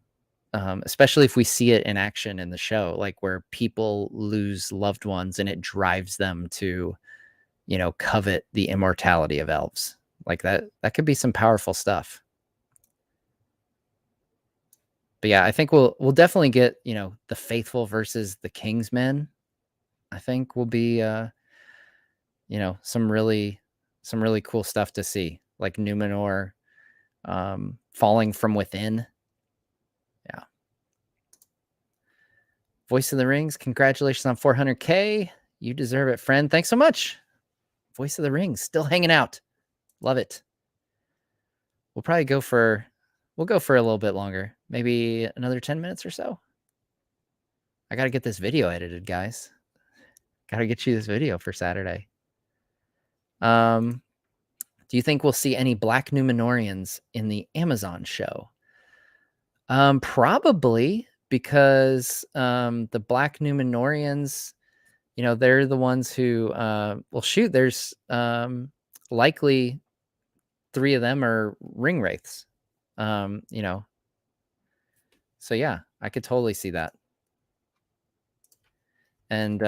especially if we see it in action in the show, like, where people lose loved ones and it drives them to, covet the immortality of elves. Like, that could be some powerful stuff. But yeah, I think we'll definitely get, the faithful versus the king's men. I think will be, some really cool stuff to see, like Numenor, falling from within. Yeah. Voice of the Rings, congratulations on 400K. You deserve it, friend. Thanks so much. Voice of the Rings, still hanging out. Love it. We'll go for a little bit longer, maybe another 10 minutes or so. I got to get this video edited, guys. Got to get you this video for Saturday. Do you think we'll see any Black Numenorians in the Amazon show? Probably, because the Black Numenorians, they're the ones who, well, shoot, there's likely 3 of them are ring wraiths. So yeah, I could totally see that. And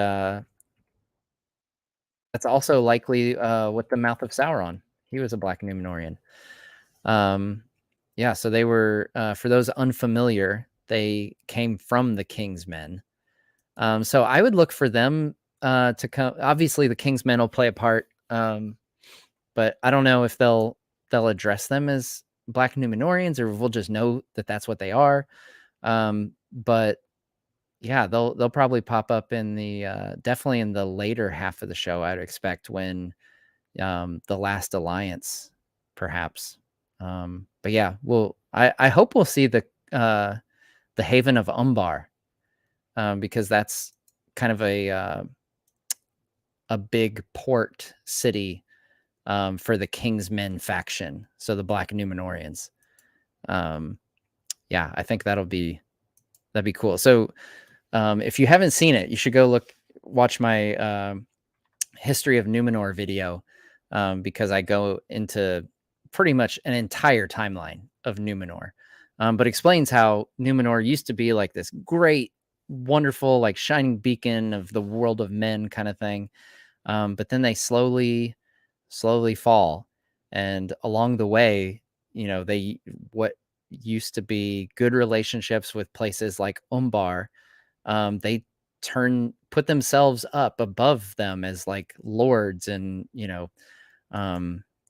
that's also likely with the Mouth of Sauron. He was a Black Numenorian. Yeah, so they were, for those unfamiliar, they came from the King's Men. So I would look for them to come. Obviously, the King's Men will play a part, but I don't know if they'll address them as Black Numenorians, or we'll just know that that's what they are. But yeah, they'll probably pop up in the definitely in the later half of the show, I'd expect, when the last alliance, perhaps. But yeah, I hope we'll see the Haven of Umbar, because that's kind of a big port city for the King's Men faction, so the Black Numenorians. Yeah, I think that'd be cool. So if you haven't seen it, you should go watch my History of Numenor video, because I go into pretty much an entire timeline of Numenor, but explains how Numenor used to be like this great, wonderful, like shining beacon of the world of men kind of thing. But then they slowly fall. And along the way, what used to be good relationships with places like Umbar, they put themselves up above them as like lords, and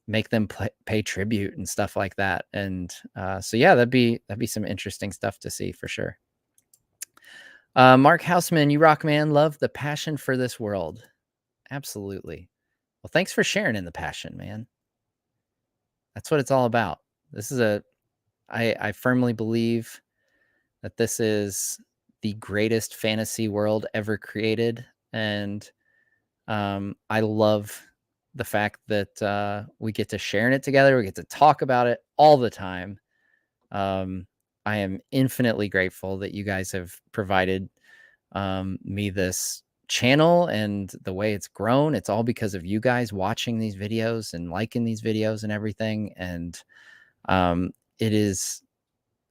make them pay tribute and stuff like that. And so yeah, that'd be some interesting stuff to see for sure. Mark Houseman, you rock, man. Love the passion for this world. Absolutely. Well, thanks for sharing in the passion, man. That's what it's all about. This is I firmly believe that this is the greatest fantasy world ever created. And I love the fact that we get to share in it together. We get to talk about it all the time. I am infinitely grateful that you guys have provided me this channel and the way it's grown. It's all because of you guys watching these videos and liking these videos and everything. And it is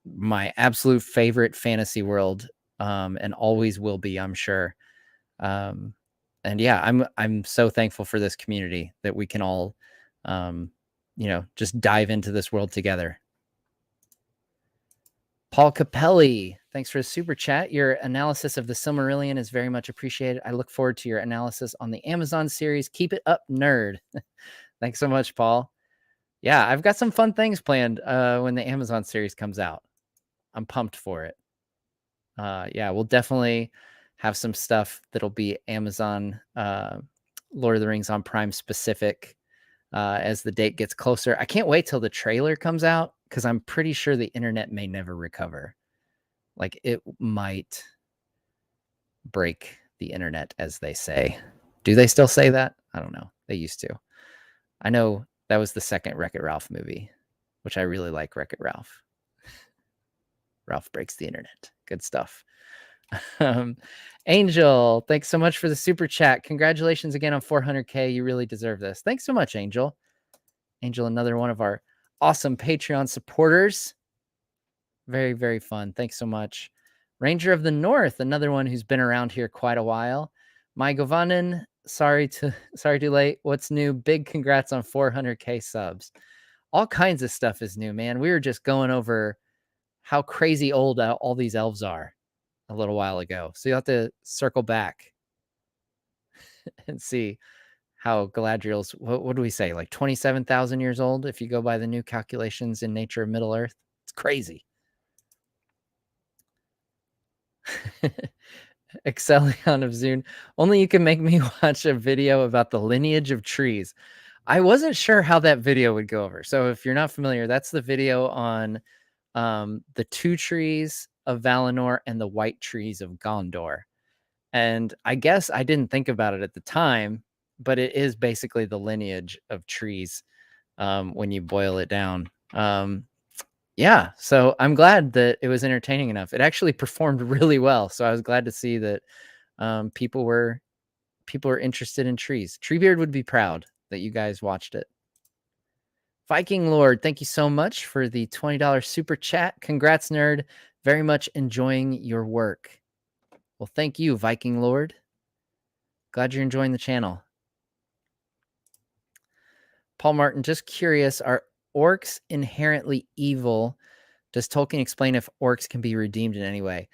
my absolute favorite fantasy world, and always will be, I'm sure. And yeah, I'm so thankful for this community that we can all, just dive into this world together. Paul Capelli, thanks for the super chat. Your analysis of the Silmarillion is very much appreciated. I look forward to your analysis on the Amazon series. Keep it up, nerd. Thanks so much, Paul. Yeah, I've got some fun things planned when the Amazon series comes out. I'm pumped for it. Yeah, we'll definitely have some stuff that'll be Amazon Lord of the Rings on Prime specific as the date gets closer. I can't wait till the trailer comes out, because I'm pretty sure the internet may never recover. Like, it might break the internet, as they say. Do they still say that? I don't know. They used to. I know that was the second Wreck-It Ralph movie, which I really like. Wreck-It Ralph. Ralph breaks the internet. Good stuff. Angel, thanks so much for the super chat. Congratulations again on 400K. You really deserve this. Thanks so much, Angel. Angel, another one of our awesome Patreon supporters. Very, very fun. Thanks so much. Ranger of the North, another one who's been around here quite a while. My Govanen, sorry too late. What's new? Big congrats on 400K subs. All kinds of stuff is new, man. We were just going over how crazy old all these elves are a little while ago. So you'll have to circle back and see how Galadriel's, what do we say, like 27,000 years old if you go by the new calculations in Nature of Middle-earth? It's crazy. Excellion of Zune. Only you can make me watch a video about the lineage of trees. I wasn't sure how that video would go over. So if you're not familiar, that's the video on the two trees of Valinor and the white trees of Gondor. And I guess I didn't think about it at the time, but it is basically the lineage of trees when you boil it down. Yeah, so I'm glad that it was entertaining enough. It actually performed really well, so I was glad to see that people were interested in trees. Treebeard would be proud that you guys watched it. Viking Lord, thank you so much for the $20 super chat. Congrats, nerd. Very much enjoying your work. Well, thank you, Viking Lord. Glad you're enjoying the channel. Paul Martin, just curious, are orcs inherently evil? Does Tolkien explain if orcs can be redeemed in any way?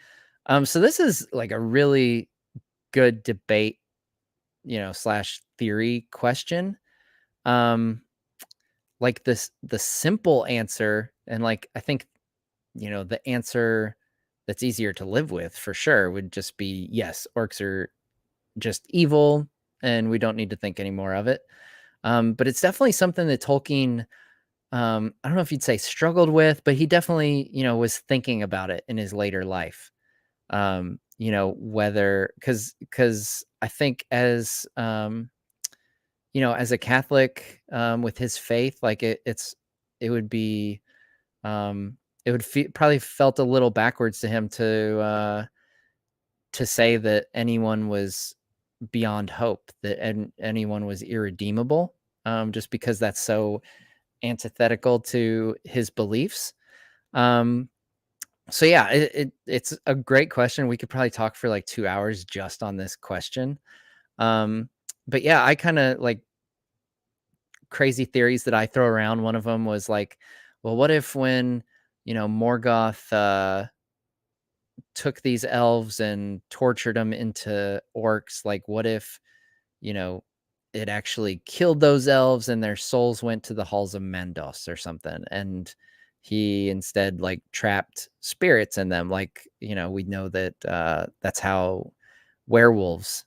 So this is like a really good debate, slash theory question. Like the simple answer, and like, I think, the answer that's easier to live with for sure would just be, yes, orcs are just evil and we don't need to think any more of it. But it's definitely something that Tolkien, I don't know if you'd say struggled with, but he definitely, was thinking about it in his later life. Whether because I think as a Catholic, with his faith, like it would be, it would probably felt a little backwards to him to say that anyone was beyond hope, that anyone was irredeemable, just because that's so antithetical to his beliefs. Um, so yeah, it's a great question. We could probably talk for like 2 hours just on this question. But yeah, I kind of like crazy theories that I throw around. One of them was like, well, what if when Morgoth took these elves and tortured them into orcs? Like, what if you know it actually killed those elves and their souls went to the halls of Mandos or something, and he instead like trapped spirits in them? Like, we know that that's how werewolves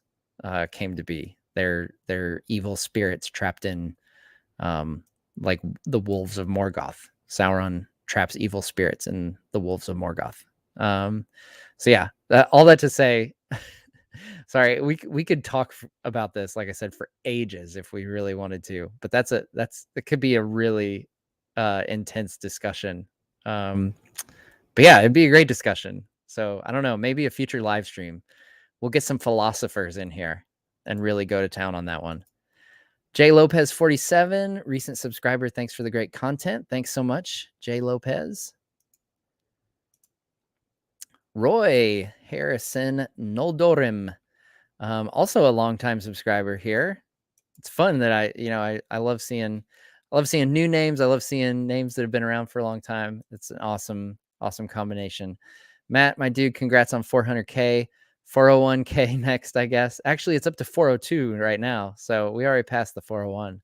came to be. They're evil spirits trapped in, um, like the wolves of Morgoth. Sauron traps evil spirits in the wolves of Morgoth. So yeah, all that to say, sorry, we could talk about this, like I said, for ages if we really wanted to. But it could be a really intense discussion. Um, but yeah, it'd be a great discussion. So I don't know, maybe a future live stream, we'll get some philosophers in here and really go to town on that one. J Lopez 47, recent subscriber. Thanks for the great content. Thanks so much, J Lopez. Roy Harrison Noldorim, also a longtime subscriber here. It's fun that I love seeing new names. I love seeing names that have been around for a long time. It's an awesome combination. Matt, my dude, congrats on 400K. 401K next, I guess. Actually, it's up to 402 right now, so we already passed the 401.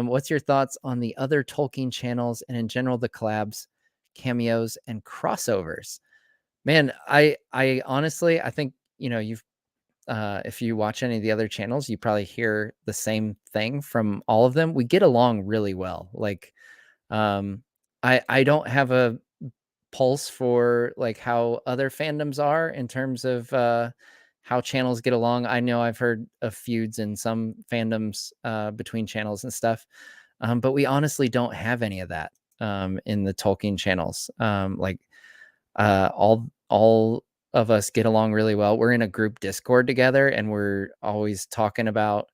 What's your thoughts on the other Tolkien channels and in general the collabs, cameos, and crossovers? Man, I honestly, I think you've if you watch any of the other channels, you probably hear the same thing from all of them. We get along really well. Like, um, I don't have a pulse for like how other fandoms are in terms of how channels get along. I know I've heard of feuds in some fandoms between channels and stuff, but we honestly don't have any of that in the Tolkien channels. Like all of us get along really well. We're in a group Discord together, and we're always talking about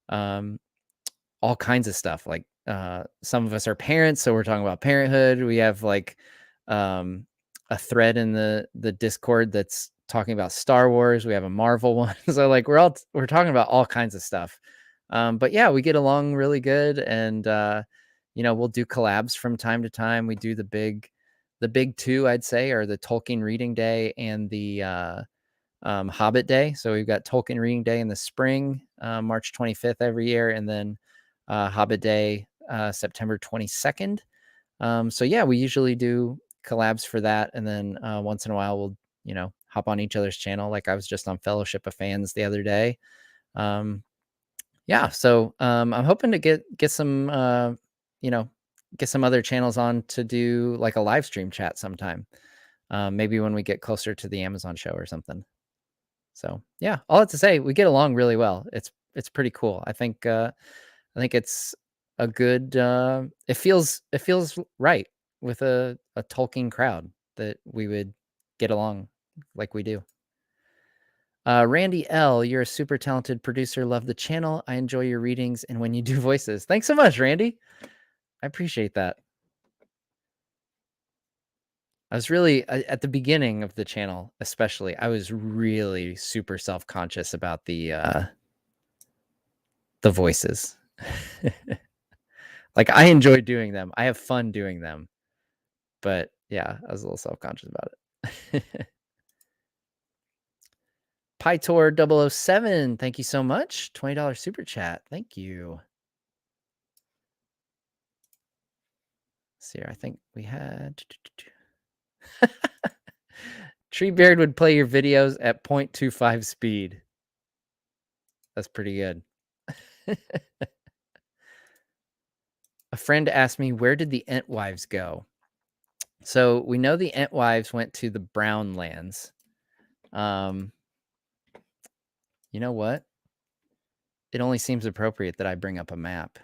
um, all kinds of stuff. Like some of us are parents, so we're talking about parenthood. We have like um, a thread in the Discord that's talking about Star Wars. We have a Marvel one, so like we're talking about all kinds of stuff. But yeah, we get along really good, and we'll do collabs from time to time. We do the big two, I'd say, are the Tolkien Reading Day and the Hobbit Day. So we've got Tolkien Reading Day in the spring, March 25th every year, and then Hobbit Day, September 22nd. So yeah, we usually do collabs for that, and then once in a while we'll hop on each other's channel. Like I was just on Fellowship of Fans the other day. Yeah, so I'm hoping to get some you know get some other channels on to do like a live stream chat sometime. Maybe when we get closer to the Amazon show or something. So yeah, all that to say, we get along really well. It's pretty cool. I think it's a good. It feels right with a Tolkien crowd that we would get along like we do. Randy L, you're a super talented producer. Love the channel. I enjoy your readings and when you do voices. Thanks so much, Randy. I appreciate that. I was really at the beginning of the channel, especially. I was really super self-conscious about the voices. Like I enjoy doing them. I have fun doing them. But yeah, I was a little self-conscious about it. Pytor007, thank you so much. $20 super chat. Thank you. Let's see here. I think we had Treebeard would play your videos at 0.25 speed. That's pretty good. a friend asked me, where did the Entwives go? So we know the Entwives went to the Brown Lands. You know what? It only seems appropriate that I bring up a map.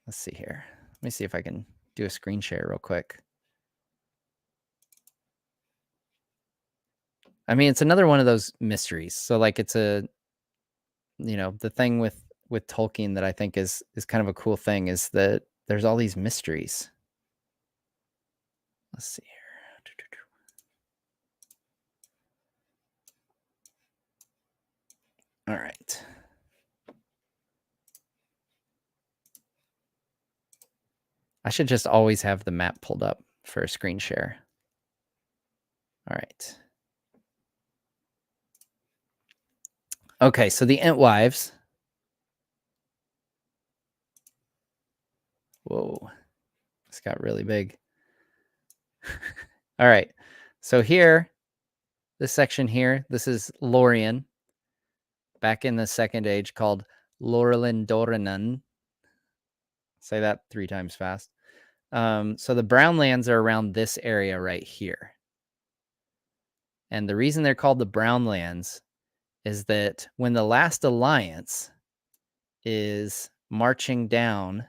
Let's see here. Let me see if I can do a screen share real quick. I mean, it's another one of those mysteries. So like it's a, the thing with Tolkien that I think is kind of a cool thing is that there's all these mysteries. Let's see here. All right. I should just always have the map pulled up for a screen share. All right. Okay, so the Entwives. Whoa, this got really big. All right, so here, this section here, this is Lorien, back in the Second Age, called Lorelin Doranan. Say that 3 times fast. So the Brown Lands are around this area right here. And the reason they're called the Brown Lands is that when the last alliance is marching down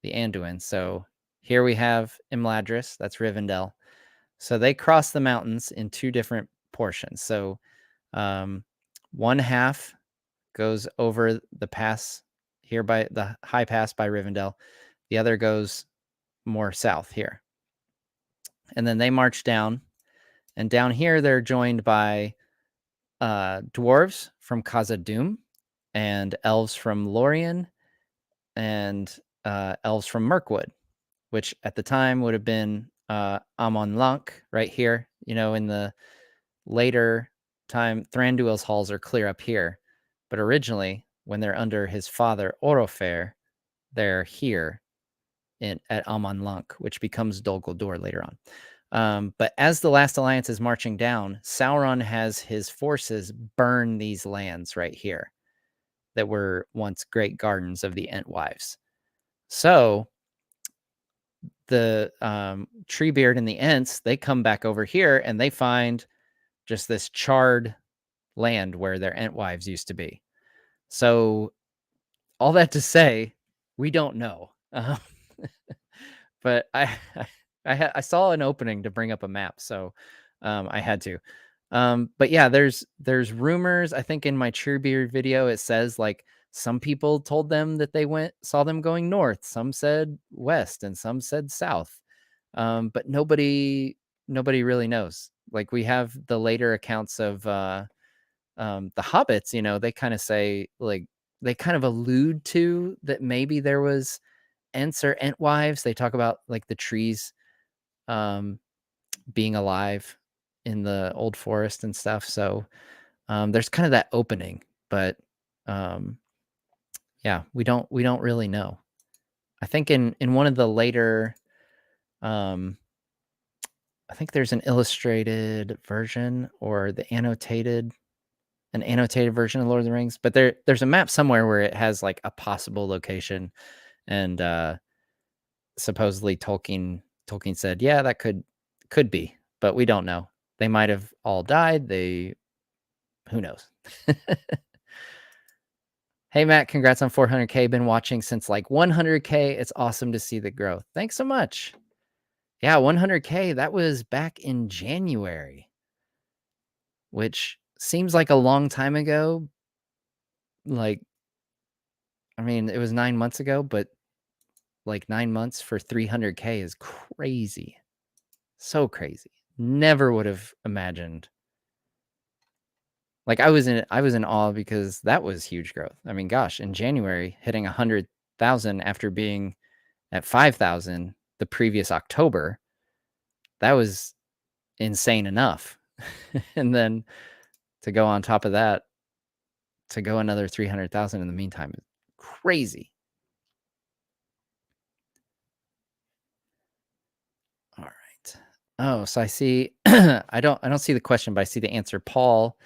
the Anduin, so here we have Imladris, that's Rivendell. So they cross the mountains in 2 different portions. So one half goes over the pass here by the high pass by Rivendell. The other goes more south here. And then they march down. And down here, they're joined by dwarves from Khazad-dûm and elves from Lorien and elves from Mirkwood, which at the time would have been Amon-Lanc right here. In the later time, Thranduil's halls are clear up here. But originally, when they're under his father, Orofer, they're here at Amon-Lanc, which becomes Dol Guldur later on. But as the last alliance is marching down, Sauron has his forces burn these lands right here that were once great gardens of the Entwives. So the Treebeard and the Ents, they come back over here and they find just this charred land where their Entwives used to be. So all that to say, we don't know. But I saw an opening to bring up a map, so I had to. But yeah, there's rumors. I think in my Treebeard video it says like some people told them that they saw them going north, some said west, and some said south. But nobody really knows. Like we have the later accounts of the Hobbits. They kind of say like they kind of allude to that maybe there was Ents or Entwives. They talk about like the trees being alive in the old forest and stuff. So there's kind of that opening, but yeah, we don't really know. I think in one of the later, I think there's an illustrated version or an annotated version of Lord of the Rings, but there's a map somewhere where it has like a possible location, and supposedly Tolkien said, yeah, that could be, but we don't know. They might have all died. Who knows? Hey, Matt, congrats on 400K. Been watching since like 100K. It's awesome to see the growth. Thanks so much. Yeah, 100K. That was back in January, which seems like a long time ago. Like, I mean, it was 9 months ago, but like 9 months for 300K is crazy. So crazy. Never would have imagined. Like I was in awe because that was huge growth. I mean, gosh, in January, hitting 100,000 after being at 5,000 the previous October, that was insane enough. And then to go on top of that, to go another 300,000 in the meantime is crazy. All right. Oh, so I see I don't see the question, but I see the answer. Paul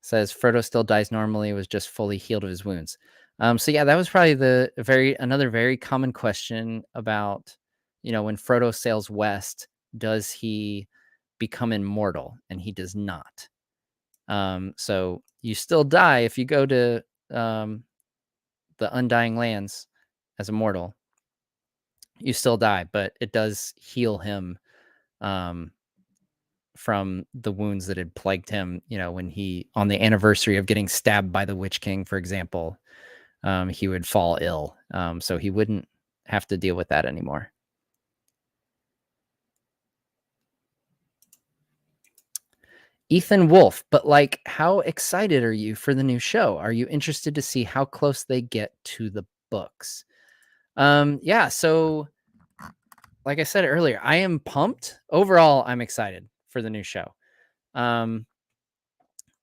says Frodo still dies normally, was just fully healed of his wounds. So yeah, that was probably another very common question about, when Frodo sails west, does he become immortal? And he does not. So you still die if you go to um, the Undying Lands as a mortal. You still die, but it does heal him um, from the wounds that had plagued him. When he, on the anniversary of getting stabbed by the Witch King, for example, he would fall ill. So he wouldn't have to deal with that anymore. Ethan Wolf, but like, how excited are you for the new show? Are you interested to see how close they get to the books? Yeah, so like I said earlier, I am pumped. Overall, I'm excited for the new show. Um,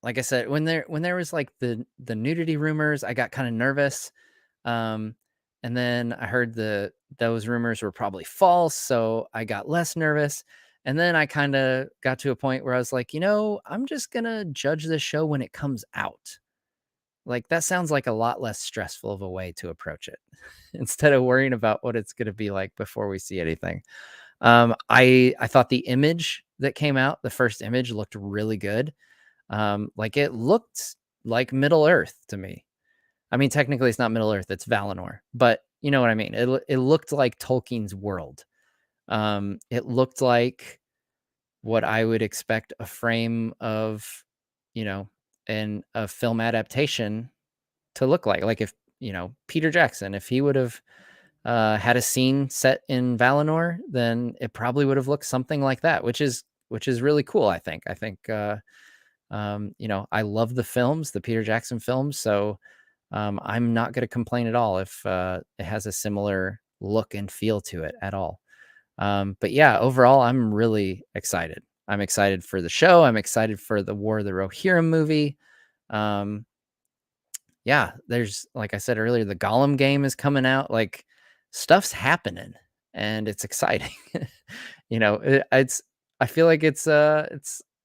like I said, when there was like the nudity rumors, I got kind of nervous. Um, and then I heard those rumors were probably false, so I got less nervous. And then I kind of got to a point where I was like, I'm just gonna judge this show when it comes out. Like that sounds like a lot less stressful of a way to approach it instead of worrying about what it's gonna be like before we see anything. I thought the image that came out, the first image looked really good. Like it looked like Middle Earth to me. I mean, technically it's not Middle Earth, it's Valinor, but you know what I mean? It looked like Tolkien's world. It looked like what I would expect a frame of, you know, a film adaptation to look like. Like if, Peter Jackson, if he would have had a scene set in Valinor, then it probably would have looked something like that, which is really cool. I think. I love the films, the Peter Jackson films, so I'm not going to complain at all if it has a similar look and feel to it at all. But yeah, overall, I'm really excited. I'm excited for the show. I'm excited for the War of the Rohirrim movie. Um, yeah, there's, like I said earlier, the Gollum game is coming out. Like stuff's happening, and it's exciting. It's. I feel like it's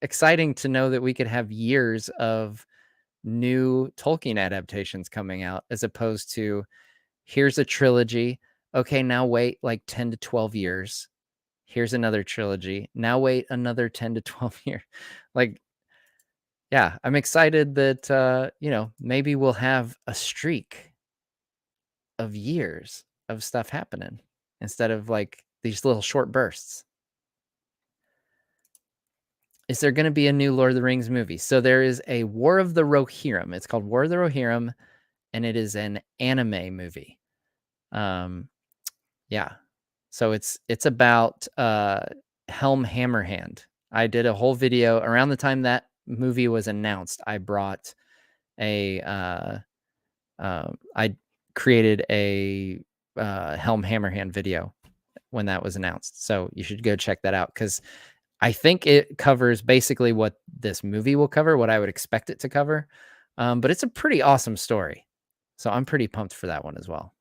exciting to know that we could have years of new Tolkien adaptations coming out as opposed to here's a trilogy. Okay, now wait like 10 to 12 years. Here's another trilogy. Now wait another 10 to 12 years. Like, yeah, I'm excited that maybe we'll have a streak of years of stuff happening instead of like these little short bursts. Is there going to be a new Lord of the Rings movie? So there is a War of the Rohirrim. It's called War of the Rohirrim, and it is an anime movie. Yeah. So it's about Helm Hammerhand. I did a whole video around the time that movie was announced. I brought I created a Helm Hammerhand video when that was announced. So you should go check that out because I think it covers basically what this movie will cover, what I would expect it to cover. But it's a pretty awesome story. So I'm pretty pumped for that one as well.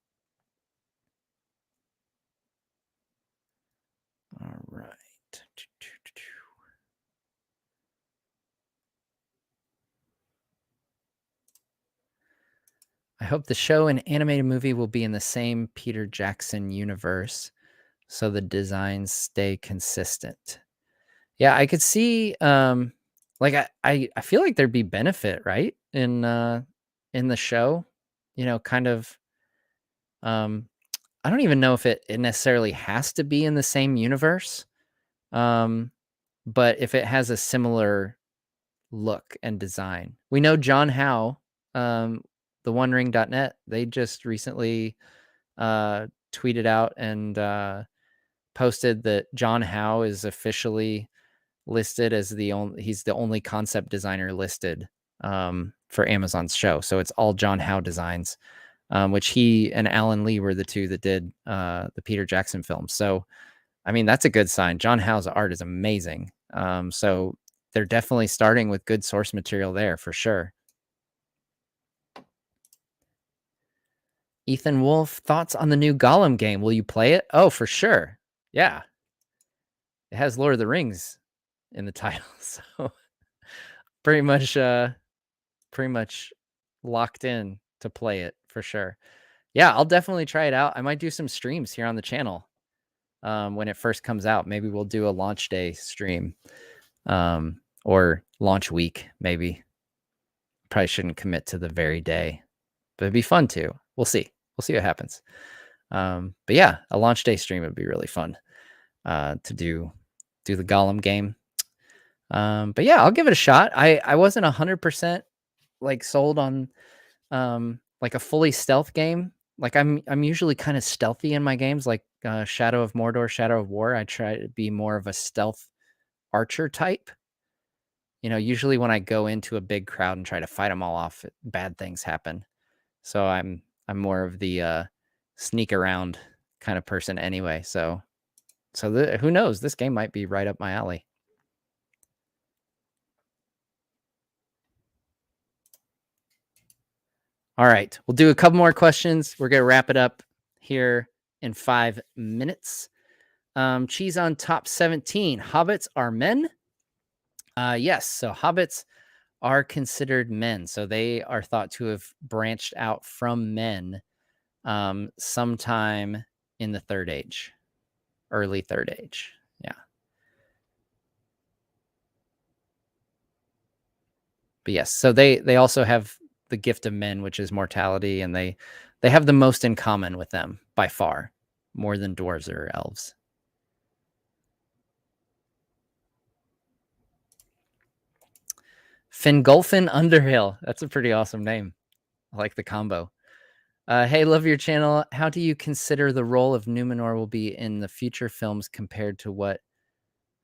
All right. I hope the show and animated movie will be in the same Peter Jackson universe so the designs stay consistent. Yeah, I could see like I feel like there'd be benefit, right? In the show, kind of um I don't even know if it necessarily has to be in the same universe. Um but if it has a similar look and design. We know John Howe, the OneRing.net, they just recently tweeted out and posted that John Howe is officially listed as he's the only concept designer listed for Amazon's show. So it's all John Howe designs, which he and Alan Lee were the two that did the Peter Jackson film. So, I mean, that's a good sign. John Howe's art is amazing. So they're definitely starting with good source material there for sure. Ethan Wolf, thoughts on the new Gollum game? Will you play it? Oh, for sure. Yeah. It has Lord of the Rings in the title. So pretty much locked in to play it for sure. Yeah, I'll definitely try it out. I might do some streams here on the channel when it first comes out. Maybe we'll do a launch day stream or launch week, maybe. Probably shouldn't commit to the very day, but it'd be fun too. We'll see. We'll see what happens. But yeah, a launch day stream would be really fun to do the Gollum game. But yeah, I'll give it a shot. I wasn't 100% like sold on like a fully stealth game. Like I'm usually kind of stealthy in my games, like Shadow of Mordor, Shadow of War. I try to be more of a stealth archer type. Usually when I go into a big crowd and try to fight them all off, bad things happen. So I'm more of the sneak around kind of person anyway. So who knows? This game might be right up my alley. All right, we'll do a couple more questions. We're gonna wrap it up here in 5 minutes. Cheese on top 17. Hobbits are men? Yes. So hobbits are considered men. So they are thought to have branched out from men sometime in the Third Age, early Third Age. Yeah. But yes, so they also have the gift of men, which is mortality, and they have the most in common with them by far, more than dwarves or elves. Fingolfin Underhill. That's a pretty awesome name. I like the combo. Hey, love your channel. How do you consider the role of Numenor will be in the future films compared to what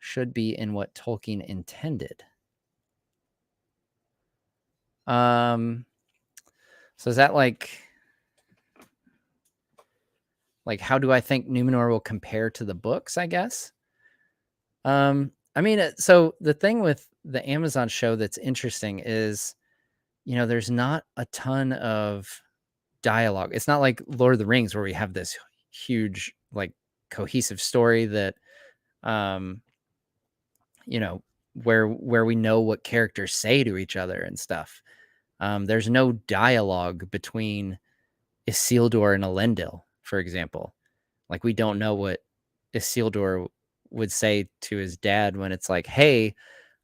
should be in what Tolkien intended? So is that like how do I think Numenor will compare to the books, I guess? I mean, so the thing with the Amazon show that's interesting is, there's not a ton of dialogue. It's not like Lord of the Rings where we have this huge, like, cohesive story that, where we know what characters say to each other and stuff. There's no dialogue between Isildur and Elendil, for example. Like, we don't know what Isildur would say to his dad when it's like, hey,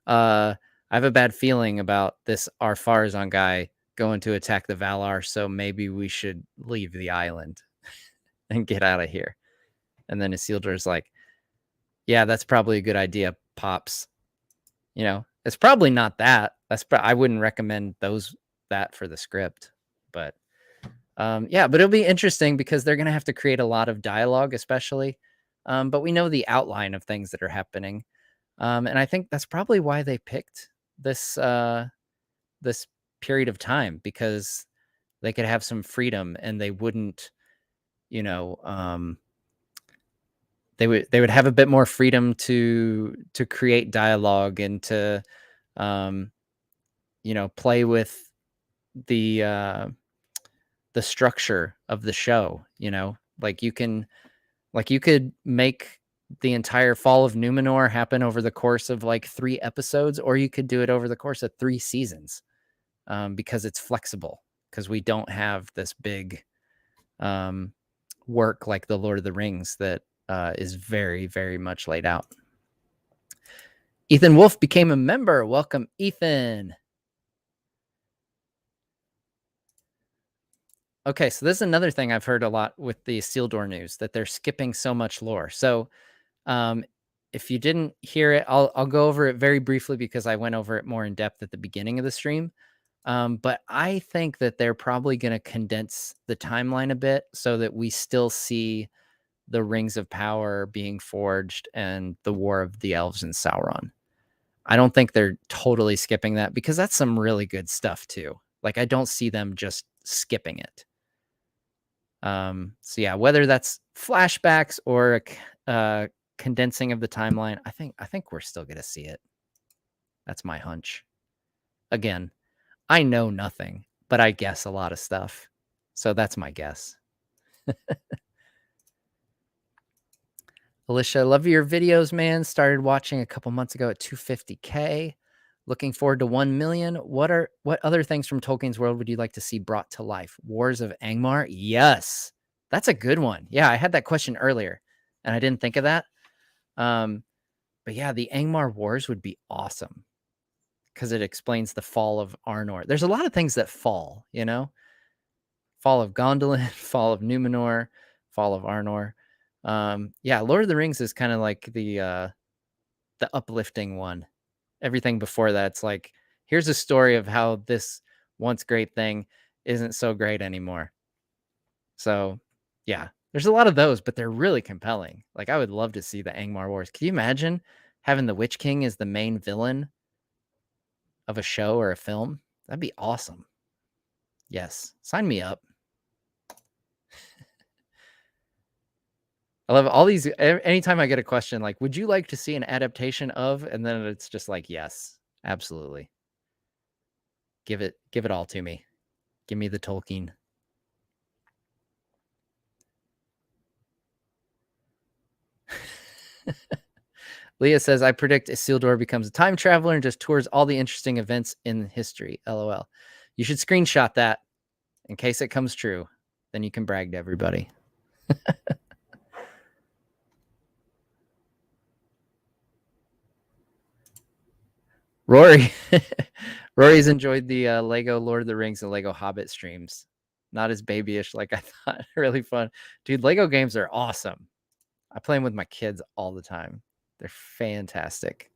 I have a bad feeling about this Ar-Pharazôn guy going to attack the Valar, so maybe we should leave the island and get out of here. And then Isildur's like, yeah, that's probably a good idea, Pops. It's probably not that. I wouldn't recommend that for the script. But yeah, but it'll be interesting because they're going to have to create a lot of dialogue, especially. But we know the outline of things that are happening. And I think that's probably why they picked this this period of time, because they could have some freedom and they wouldn't, they would have a bit more freedom to create dialogue and to play with the structure of the show. Like you could make the entire fall of Numenor happen over the course of like 3 episodes, or you could do it over the course of 3 seasons, because it's flexible, because we don't have this big work like the Lord of the Rings that is very, very much laid out. Ethan Wolf became a member. Welcome, Ethan. Okay, so this is another thing I've heard a lot with the Isildur news, that they're skipping so much lore. So if you didn't hear it, I'll go over it very briefly because I went over it more in depth at the beginning of the stream. But I think that they're probably going to condense the timeline a bit so that we still see the Rings of Power being forged and the War of the Elves and Sauron. I don't think they're totally skipping that, because that's some really good stuff too. Like, I don't see them just skipping it. So yeah, whether that's flashbacks or condensing of the timeline, I think we're still going to see it. That's my hunch. Again, I know nothing, but I guess a lot of stuff. So that's my guess. Alicia, love your videos, man. Started watching a couple months ago at 250K. Looking forward to 1 million. What other things from Tolkien's world would you like to see brought to life? Wars of Angmar? Yes. That's a good one. Yeah, I had that question earlier and I didn't think of that. But yeah, the Angmar Wars would be awesome because it explains the fall of Arnor. There's a lot of things that fall, you know? Fall of Gondolin, fall of Numenor, fall of Arnor. Yeah, Lord of the Rings is kind of like the uplifting one. Everything before that's like, here's a story of how this once great thing isn't so great anymore. So, yeah, there's a lot of those, but they're really compelling. Like, I would love to see the Angmar Wars. Can you imagine having the Witch King as the main villain of a show or a film? That'd be awesome. Yes, sign me up. I love all these. Anytime I get a question like, would you like to see an adaptation of? And then it's just like, yes, absolutely. Give it all to me. Give me the Tolkien. Leah says, I predict Isildur becomes a time traveler and just tours all the interesting events in history. LOL. You should screenshot that in case it comes true. Then you can brag to everybody. Rory's enjoyed the Lego Lord of the Rings and Lego Hobbit streams. Not as babyish like I thought. Really fun. Dude, Lego games are awesome. I play them with my kids all the time. They're fantastic.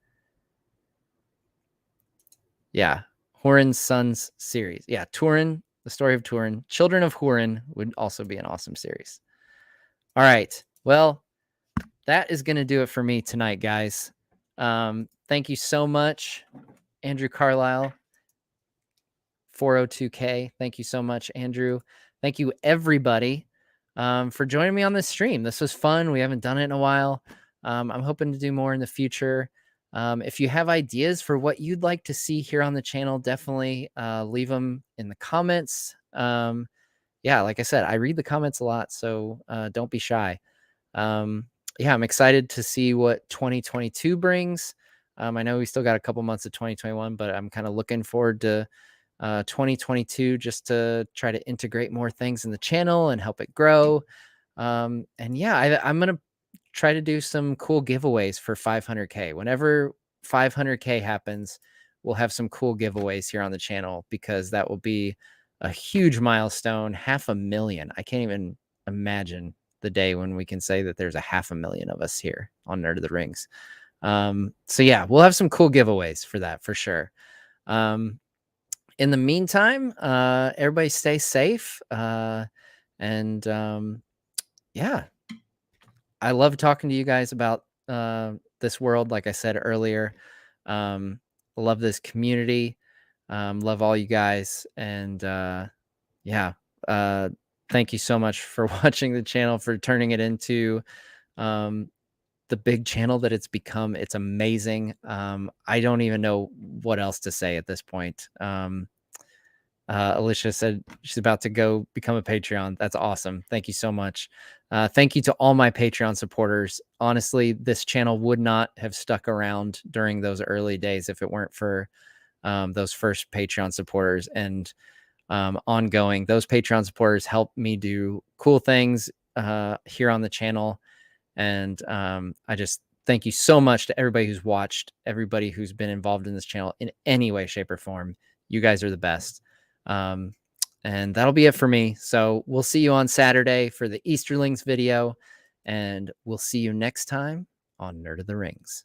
Yeah. Hurin's Sons series. Yeah, Turin, the story of Turin. Children of Hurin would also be an awesome series. All right. Well, that is going to do it for me tonight, guys. Thank you so much, Andrew Carlisle, 402K. Thank you so much, Andrew. Thank you, everybody, for joining me on this stream. This was fun. We haven't done it in a while. I'm hoping to do more in the future. If you have ideas for what you'd like to see here on the channel, definitely leave them in the comments. Yeah, like I said, I read the comments a lot, so don't be shy. Yeah, I'm excited to see what 2022 brings. I know we still got a couple months of 2021, but I'm kind of looking forward to 2022 just to try to integrate more things in the channel and help it grow. And yeah, I'm going to try to do some cool giveaways for 500K. Whenever 500K happens, we'll have some cool giveaways here on the channel because that will be a huge milestone. 500,000. I can't even imagine the day when we can say that there's 500,000 of us here on Nerd of the Rings. So yeah, we'll have some cool giveaways for that for sure. In the meantime, everybody stay safe. And yeah, I love talking to you guys about this world. Like I said earlier, love this community. Love all you guys. And yeah, thank you so much for watching the channel, for turning it into the big channel that it's become. It's amazing. I don't even know what else to say at this point. Alicia said she's about to go become a Patreon. That's awesome. Thank you so much. Thank you to all my Patreon supporters. Honestly, this channel would not have stuck around during those early days if it weren't for those first Patreon supporters and ongoing. Those Patreon supporters help me do cool things here on the channel. And I just thank you so much to everybody who's watched, everybody who's been involved in this channel in any way, shape, or form. You guys are the best. And that'll be it for me. So we'll see you on Saturday for the Easterlings video, and we'll see you next time on Nerd of the Rings.